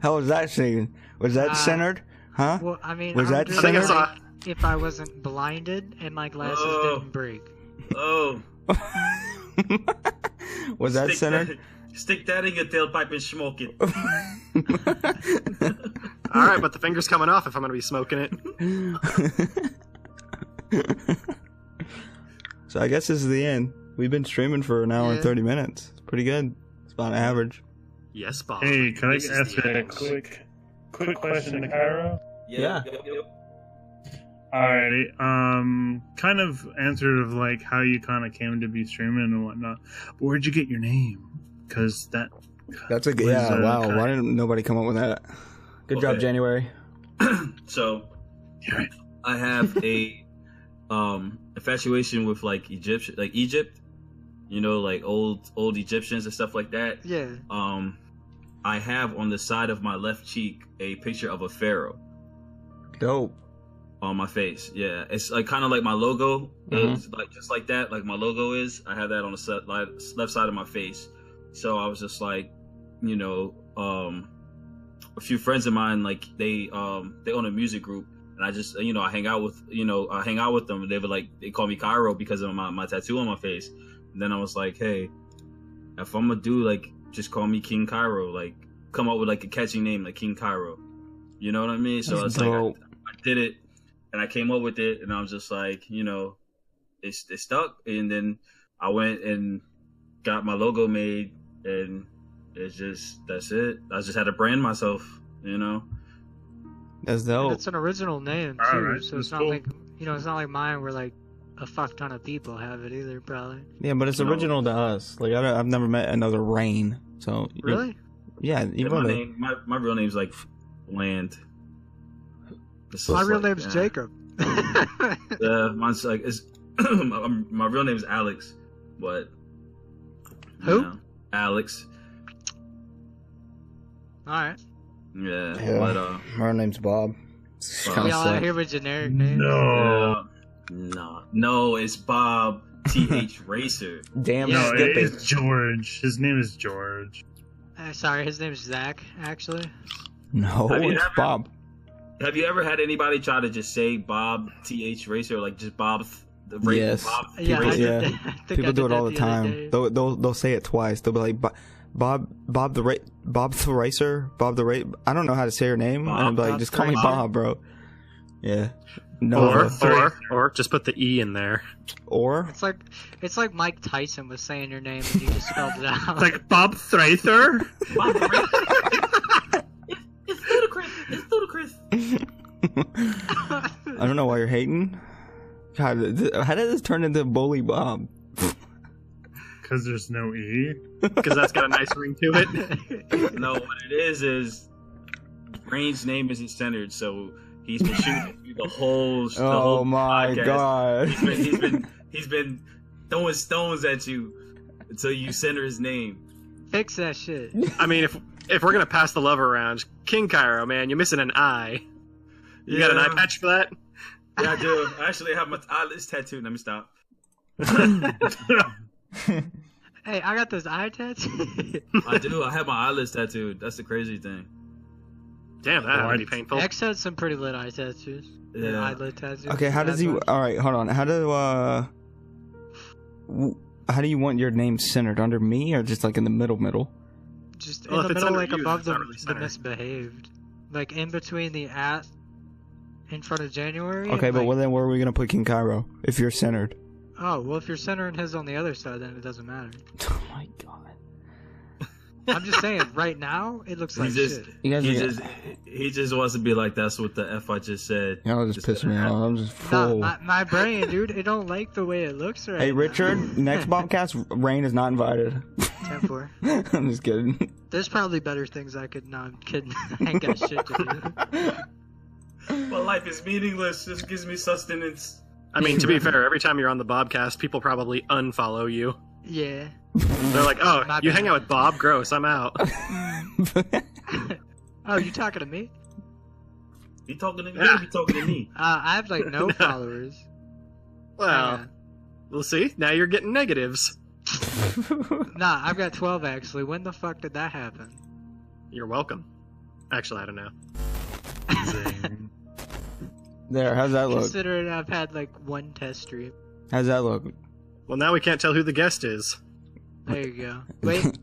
How was that singing? Was that centered? Huh? Well, I mean, Was I'm that just I think I centered? saw. if I wasn't blinded and my glasses Oh. didn't break. Oh, Was that stick centered? Stick that in your tailpipe and smoke it. All right, but the finger's coming off if I'm gonna be smoking it. So I guess this is the end. We've been streaming for an hour and Yeah. 30 minutes. It's pretty good. It's about average. Yes, Bob. Hey, can I This is ask the you a end. quick question to Cairo? Yeah. Alrighty. Kind of answered of like how you kind of came to be streaming and whatnot. But where'd you get your name? Because That's a good. was, Yeah. Wow. kinda- Why didn't nobody come up with that? Good job, Okay. January. So, You're right. I have a infatuation with like Egypt, you know, like old Egyptians and stuff like that. Yeah. I have on the side of my left cheek a picture of a pharaoh Dope. on my face. Yeah, it's like kind of like my logo, It's like just like that, like my logo is. I have that on the left side of my face. So I was just like, you know, a few friends of mine, like they own a music group, and I just, you know, I hang out with them. And they call me Cairo because of my tattoo on my face. And then I was like, hey, if I'm gonna do, like, just call me King Cairo, like come up with like a catchy name like King Cairo. You know what I mean? So That's it's like dope. I did it, and I came up with it, and I was just like, you know, it stuck. And then I went and got my logo made, and that's it. I just had to brand myself, you know. That's And dope. it's an original name too, Alright, so that's it's not cool. like, you know, it's not like mine where like a fuck ton of people have it either, probably. Yeah, but it's No. original to us. Like I've never met another Rain. So Really? Yeah. Yeah, Even my though name, my real name's like Land. It's My just real like, name's yeah. Jacob. Yeah, mine's like it's my real name's Alex, but Who? you know, Alex. Alright. Yeah, Yeah. but her name's Bob. It's Wow. kinda We all out sick. here with generic names. no, it's Bob TH Racer. Damn, Yeah. No, Skippy. it's George. His name is George. Sorry, his name's Zach, actually. No, Have you it's ever- Bob. Have you ever had anybody try to just say Bob TH Racer, or like just Bob the Racer? Yes. Bob Yeah, People- I did yeah. that- I think I People do did it all that the other time. day. They'll say it twice. They'll be like Bob the Racer, Bob the Racer. I don't know how to say her name, Bob- and I'm like, Bob just call me Racer. Bob, bro. Yeah. No. Or just put the E in there. Or It's like Mike Tyson was saying your name and you just spelled it out. It's like Bob Thrather. Bob the Racer. It's ludicrous. It's ludicrous. I don't know why you're hating. God, how did this turn into Bully Bob? Because there's no E. Because that's got a nice ring to it. No, what it is Rain's name isn't centered, so he's been shooting through the whole. The Oh whole my podcast. god. He's been throwing stones at you until you center his name. Fix that shit. I mean, if we're gonna pass the love around, King Cairo, man, you're missing an eye. You got an eye patch for that? Yeah, I do. I actually have my eyelids tattooed. Let me stop. Hey, I got this eye tattoo. I do. I have my eyelids tattooed. That's the crazy thing. Damn, that would be painful. X had some pretty lit eye tattoos. Yeah. Eyelid tattoos. Okay, how does he? All right, hold on. How do you want your name centered under me, or just like in the middle? Just Well, in if the it's middle, under like you, above it's the, not really the centered. misbehaved. Like in between the at in front of January. Okay, and, but like, well, then where are we gonna put King Cairo if you're centered? Oh, well, if you're centering his on the other side, then it doesn't matter. Oh my god. I'm just saying, right now it looks like shit. He just wants to be like, that's what the F I just said. Y'all just pissing me off. I'm just full. Nah, my brain, dude, it don't like the way it looks right now. Hey, Richard, next Bobcast, Rain is not invited. 10-4. I'm just kidding. There's probably better things I could. No, I'm kidding. I ain't got shit to do. My life is meaningless. This gives me sustenance. I mean, to be fair, every time you're on the Bobcast, people probably unfollow you. Yeah. They're like, oh, My you bad. hang out with Bob? Gross, I'm out. Oh, you talking to me? He talking to me. He talking to me. I have like no followers. Well, we'll see. Now you're getting negatives. Nah, I've got 12 actually. When the fuck did that happen? You're welcome. Actually, I don't know. There, how's that look? Considering I've had like one test stream. How's that look? Well, now we can't tell who the guest is. There you go. Wait.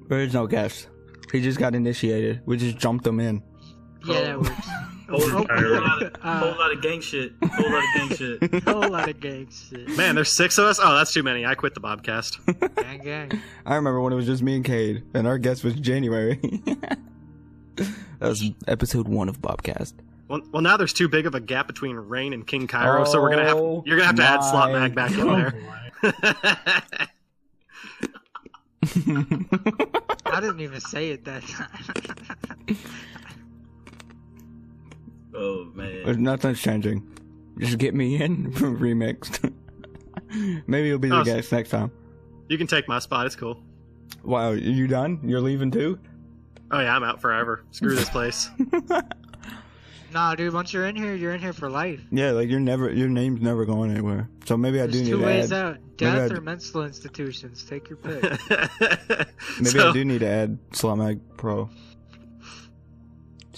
There's no guest. He just got initiated. We just jumped him in. Yeah, that works. Whole lot of gang shit. Whole lot of gang shit. Whole lot of gang shit. Man, there's 6 of us? Oh, that's too many. I quit the Bobcast. Gang, gang. I remember when it was just me and Cade, and our guest was January. That was episode 1 of Bobcast. Well, now there's too big of a gap between Rain and King Cairo, so you're gonna have to add Slot Mag back in there. I didn't even say it that time. Oh man. Nothing's changing. Just get me in remixed. Maybe you'll be the guest next time. You can take my spot. It's cool. Wow, are you done? You're leaving too? Oh yeah, I'm out forever. Screw this place. Nah, dude. Once you're in here for life. Yeah, like your name's never going anywhere. So maybe I do There's need two to ways add. out: death or mental institutions. Take your pick. Maybe I do need to add Slot Mag Pro.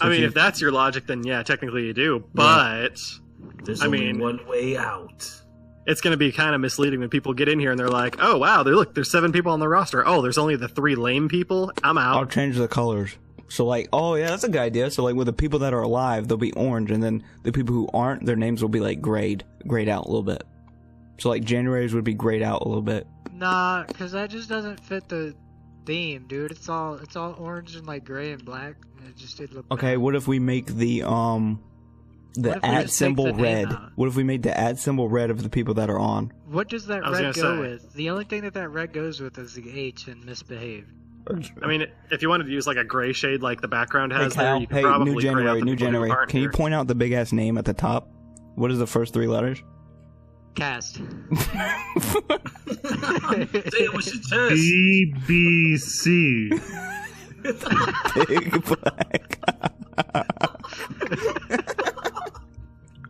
I mean, if that's your logic, then yeah, technically you do. But there's only one way out. It's going to be kind of misleading when people get in here and they're like, "Oh wow, there's 7 people on the roster. Oh, there's only the 3 lame people. I'm out." I'll change the colors. So like, oh yeah, that's a good idea. So like, with the people that are alive, they'll be orange, and then the people who aren't, their names will be like grayed out a little bit. So like, January's would be grayed out a little bit. Nah, because that just doesn't fit the theme, dude. It's all orange and like gray and black. And it look Okay, bad. what if we make the @ symbol red? What if we made the @ symbol red of the people that are on? What does that red go with? The only thing that red goes with is the H and misbehaved. I mean, if you wanted to use like a gray shade like the background has Hey, Kyle, there, you could probably New January, New January. Can you point out the big ass name at the top? What is the first 3 letters? Cast. Say it with your chest. BBC. Big black.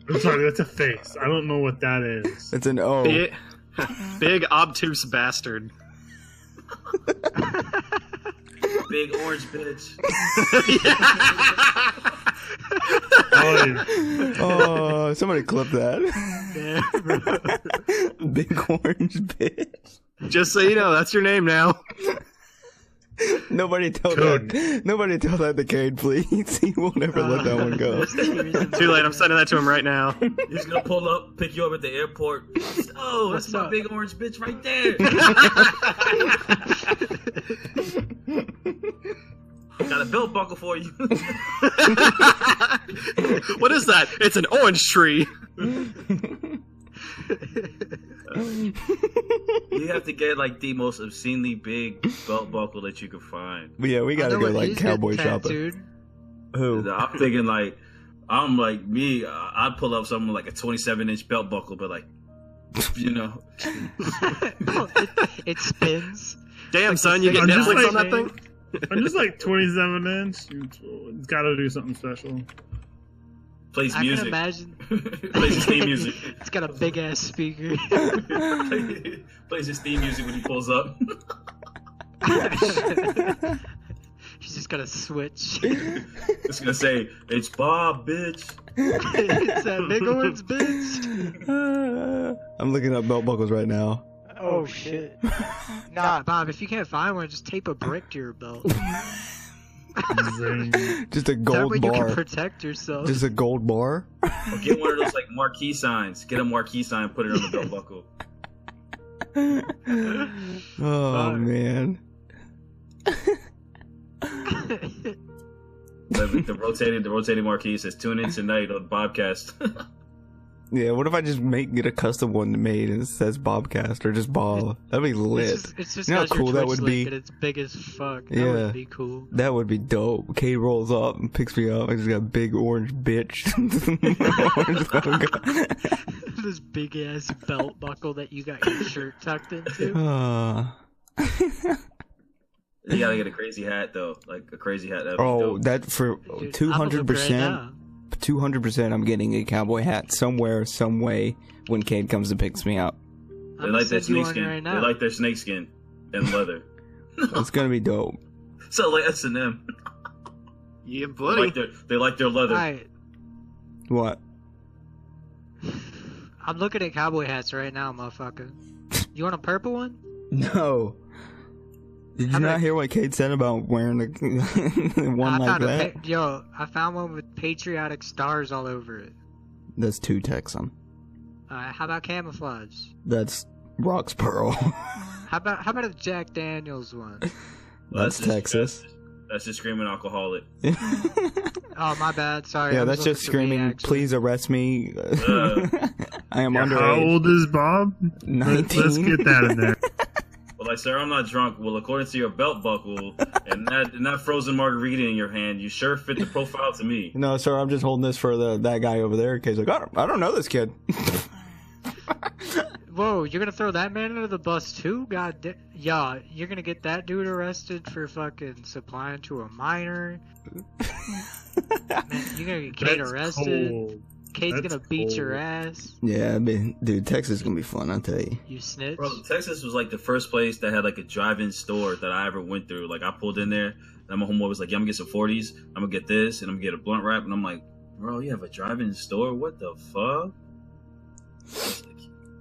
I'm sorry, that's a face. I don't know what that is. It's an O. Big obtuse bastard. Big orange bitch. Oh, somebody clip that. Big orange bitch. Just so you know, that's your name now. Nobody tell that to Cade, please. He will never let that one go. Too late. I'm sending that to him right now. He's gonna pull up, pick you up at the airport. Oh, that's my big orange bitch right there. Got a belt buckle for you. What is that? It's an orange tree. You have to get like the most obscenely big belt buckle that you can find. But yeah, we gotta go like cowboy shopping. Who? I'm thinking like, I'd pull up something like a 27-inch belt buckle, but like, you know. It spins. Damn, like son, you get Netflix on that thing? I'm just like 27 inch. It's gotta do something special. Plays I music. can imagine. Plays his theme music. It's got a big ass speaker. Plays his theme music when he pulls up. He's just got a switch. It's gonna say, "It's Bob, bitch." It's that big orange bitch. I'm looking up belt buckles right now. Oh shit. Nah, Bob, if you can't find one, just tape a brick to your belt. Just a That gold way you can bar. protect yourself. Just a gold bar. Or get one of those like marquee signs. Get a marquee sign, put it on the belt buckle. Oh man. The rotating marquee says "Tune in tonight on BOBCAST." Yeah, what if I just get a custom one made and it says Bobcast or just Bob? That'd be lit. It's just You know how got your cool that Twitch would link be? and it's big as fuck. That Yeah. would be cool. That would be dope. Kate rolls up and picks me up. I just got a big orange bitch. Orange logo. This big ass belt buckle that you got your shirt tucked into. You gotta get a crazy hat though, like a crazy hat. That'd be Oh, dope. that for Dude, 200%. 200%. I'm getting a cowboy hat somewhere, some way when Kate comes and picks me up. They like their snakeskin. Right they like their snakeskin and leather. It's gonna be dope. So like S&M. Yeah, buddy. They like their leather. Alright, What? I'm looking at cowboy hats right now, motherfucker. You want a purple one? No. Did you not hear what Kate said about wearing one like that? Yo, I found one with patriotic stars all over it. That's too Texan. How about camouflage? That's Rock's Pearl. How about a Jack Daniels one? That's Texas. That's just screaming alcoholic. Oh, my bad. Sorry. Yeah, that's just screaming, please arrest me. I am underage. How old is Bob? 19. Let's get that in there. Well, like, sir, I'm not drunk. Well, according to your belt buckle and that frozen margarita in your hand, you sure fit the profile to me. No, sir, I'm just holding this for that guy over there. Cause like, I don't know this kid. Whoa, you're gonna throw that man under the bus too? God damn. Yeah, you're gonna get that dude arrested for fucking supplying to a minor. Man, you're gonna get Kate arrested. Cold. Kate's That's gonna beat your cold. ass. Yeah, I mean, dude, Texas is gonna be fun, I'll tell you. You snitch. Bro, Texas was like the first place that had like a drive-in store that I ever went through. Like I pulled in there and my homeboy was like, yeah, I'm gonna get some 40s. I'm gonna get this and I'm gonna get a blunt wrap. And I'm like, bro, you have a drive-in store? What the fuck?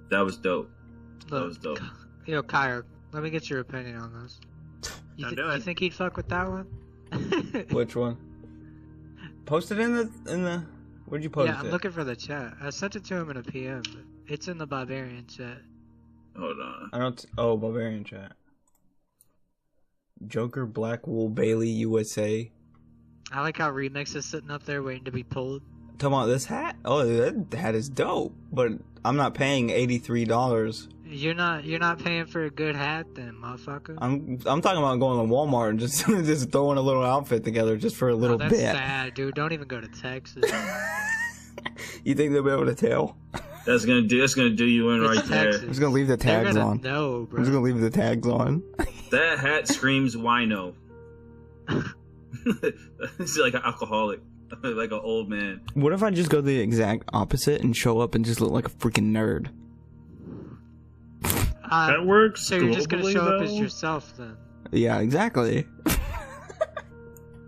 That was dope. That was dope. Yo, Cairo, let me get your opinion on this. You think he'd fuck with that one? Which one? Post it in the. Where'd you post it? Yeah, I'm looking for the chat. I sent it to him in a PM. But it's in the Barbarian chat. Hold on. I don't. Oh, Barbarian chat. Joker, Black Wool, Bailey, USA. I like how Remix is sitting up there waiting to be pulled. Talking about this hat? Oh, that hat is dope. But I'm not paying $83. You're not paying for a good hat then, motherfucker. I'm talking about going to Walmart and just just throwing a little outfit together just for a little that's bit. sad, dude. Don't even go to Texas. You think they'll be able to tell? That's gonna do you in right there. I'm just gonna leave the tags They're gonna on. know, bro. I'm just gonna leave the tags on. That hat screams wino. It's like an alcoholic, like an old man. What if I just go the exact opposite and show up and just look like a freaking nerd? That works. So you're just gonna globally, show up as though? yourself then? Yeah, exactly.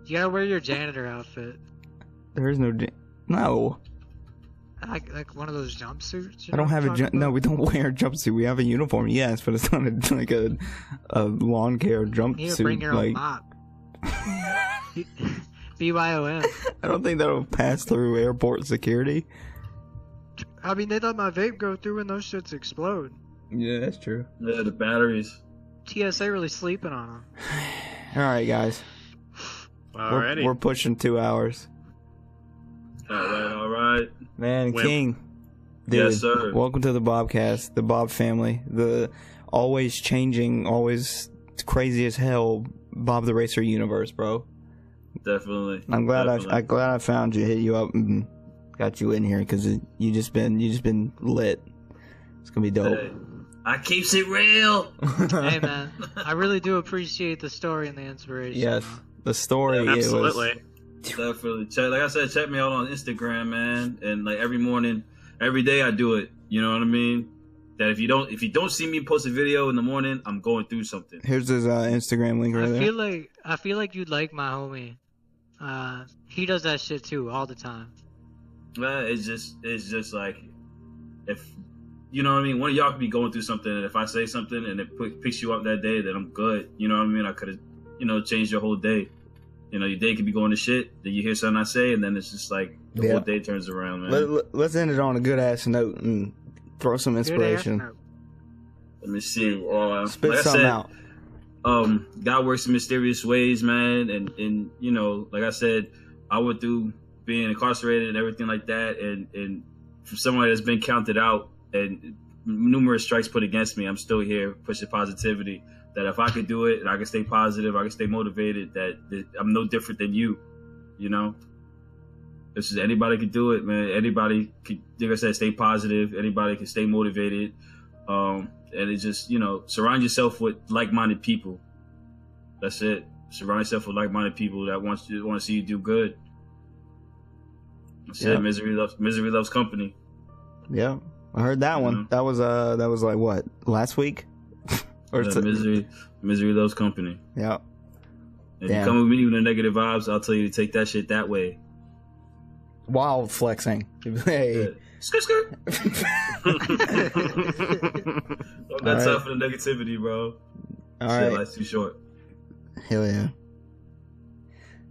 You gotta wear your janitor outfit, There is no no. like one of those jumpsuits. You I know don't have what I'm talking no. about? We don't wear a jumpsuit. We have a uniform, yes, but it's not like a lawn care You need to bring jumpsuit. your own mop. BYOM. I don't think that'll pass through airport security. I mean, they let my vape go through and those shits explode. Yeah, that's true. Yeah, the batteries. TSA really sleeping on them. All right, guys. Alrighty. We're pushing 2 hours. All right. Man, Wimp. King. Dude, Yes, sir. Welcome to the Bobcast, the Bob family, the always changing, always crazy as hell Bob the Racer universe, bro. Definitely. I'm glad Definitely. I'm glad I found you, hit you up, and got you in here because you just been lit. It's gonna be dope. Hey, I keeps it real. Hey, man. I really do appreciate the story and the inspiration. Yes, the story. Yeah, Absolutely. Definitely. Like I said, check me out on Instagram, man. And like every morning, every day I do it. You know what I mean? That if you don't see me post a video in the morning, I'm going through something. Here's his Instagram link right there. I feel like you'd like my homie. He does that shit too all the time. It's just like, if you know what I mean, one of y'all could be going through something, and if I say something and it picks you up that day, then I'm good. You know what I mean? I could have, changed your whole day. Your day could be going to shit. Then you hear something I say, and then it's just like the whole day turns around, man. Let's end it on a good ass note and throw some inspiration. Let me see. Spit like I something said, out. God works in mysterious ways, man. And you know, like I said, I went through being incarcerated and everything like that. And for someone that's been counted out and numerous strikes put against me, I'm still here pushing positivity. That if I could do it and I can stay positive, I can stay motivated, that I'm no different than you, you know? This is anybody could do it, man. Anybody could, like I said, stay positive. Anybody can stay motivated. And it's just, you know, surround yourself with like-minded people. That's it. Surround yourself with like-minded people that want to see you do good. That's it. Misery loves company. Yeah, I heard that one. That was like what, last week? Or misery loves company. Yeah. If you come with me with the negative vibes, I'll tell you to take that shit that way. Wild flexing. Hey. Yeah. Skirt. That's tough for the negativity, bro. All shit, right. Life's too short. Hell yeah.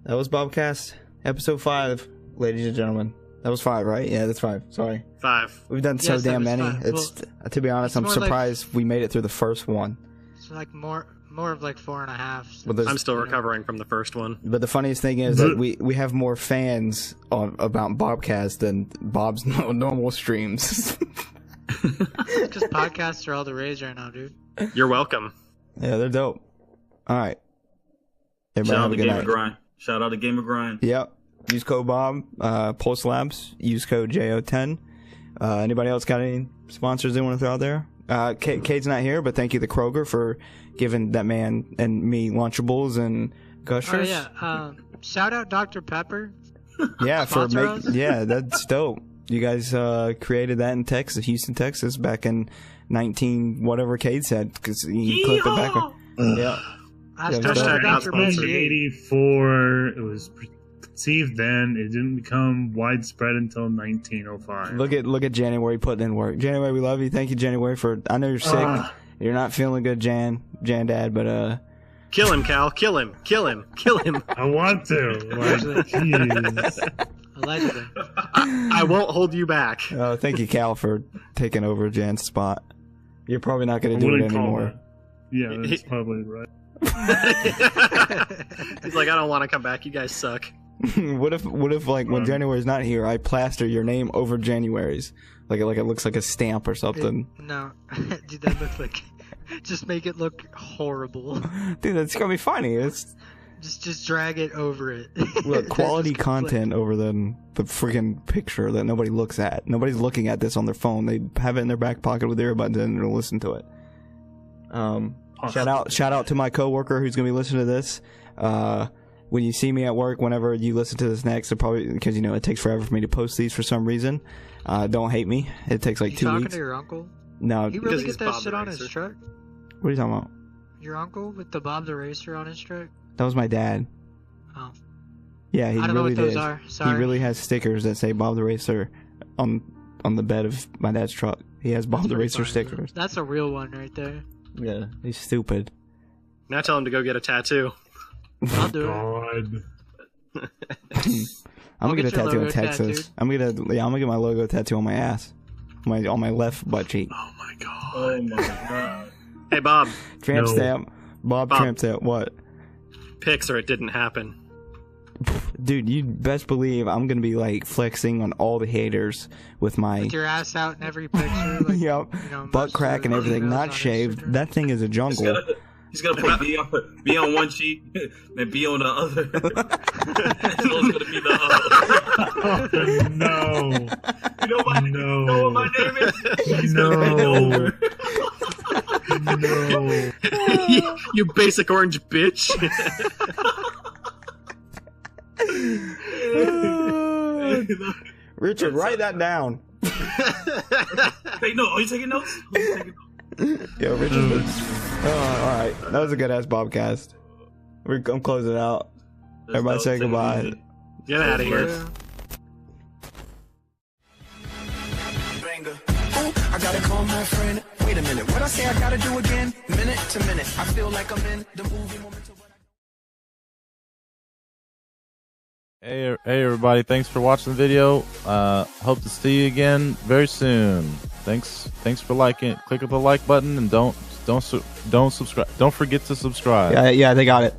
That was BOBCAST episode 5, ladies and gentlemen. That was 5, right? Yeah, that's 5. Sorry. 5. We've done so damn many. It's to be honest, I'm surprised we made it through the first one. It's like more of like 4.5. But I'm still recovering from the first one. But the funniest thing is that we have more fans about BOBCAST than Bob's normal streams. Because podcasts are all the rage right now, dude. You're welcome. Yeah, they're dope. All right. Shout out to Gamer Grind. Shout out to Gamer Grind. Yep. Use code Bob. Pulse Labs. Use code JO10. Anybody else got any sponsors they want to throw out there? Cade's not here, but thank you to Kroger for giving that man and me Lunchables and Gushers. Oh yeah. Shout out Dr. Pepper. Yeah, Sponsor us? that's dope. You guys created that in Texas, Houston, Texas, back in 19 whatever Cade said, because he clipped it back. Yeah. Hashtag not sponsored. 1984. It was conceived then. It didn't become widespread until 1905. Look at January putting in work. January, we love you. Thank you, January, for. I know you're sick. You're not feeling good, Jan Dad, but kill him, Cal. Kill him. I want to. Like, jeez. Allegedly. I won't hold you back. Oh, thank you, Cal, for taking over Jan's spot. You're probably not going to do it anymore. Yeah, that's probably right. He's like, I don't want to come back. You guys suck. What if like when January's not here, I plaster your name over January's, like it looks like a stamp or something. No, dude, that looks like. Just make it look horrible. Dude, that's gonna be funny. It's just drag it over it. Look, quality content over the freaking picture that nobody looks at. Nobody's looking at this on their phone. They have it in their back pocket with earbuds in and they'll listen to it. Shout out to my coworker who's gonna be listening to this. When you see me at work, whenever you listen to this next, probably because it takes forever for me to post these for some reason. Don't hate me. It takes like 2 weeks. Talking to your uncle? No, he really get that shit on his truck. What are you talking about? Your uncle with the Bob the Racer on his truck? That was my dad. Oh. Yeah, he I don't really know what those did. are. Sorry. He really has stickers that say Bob the Racer on the bed of my dad's truck. He has Bob the Racer stickers. That's a real one right there. Yeah, he's stupid. Now tell him to go get a tattoo. I'll do it. I'm gonna get a tattoo in Texas. I'm gonna get my logo tattoo on my ass, on my left butt cheek. Oh my god. Oh my god. Hey Bob. Tramp stamp. Bob tramp stamp. What? Pics or it didn't happen. Dude, you best believe I'm gonna be like flexing on all the haters with your ass out in every picture. Like, yep. Butt crack and everything, not shaved. Instagram. That thing is a jungle. He's gonna put B on one cheek, then B on the other. It's gonna be the other. Oh, no. You know what my name is? No. No. You basic orange bitch. Richard, write that down. Hey, no, are you taking notes? Yo, Richard. Alright. That was a good ass Bobcast. I'm closing it out. Everybody say goodbye. Get out of here. I gotta call my friend. Wait a minute, what I say I gotta do again? Minute to minute, I feel like I'm in the movie moment. Hey everybody, thanks for watching the video. Hope to see you again very soon. Thanks for liking it. Click the like button and don't don't subscribe. Don't forget to subscribe. Yeah, they got it.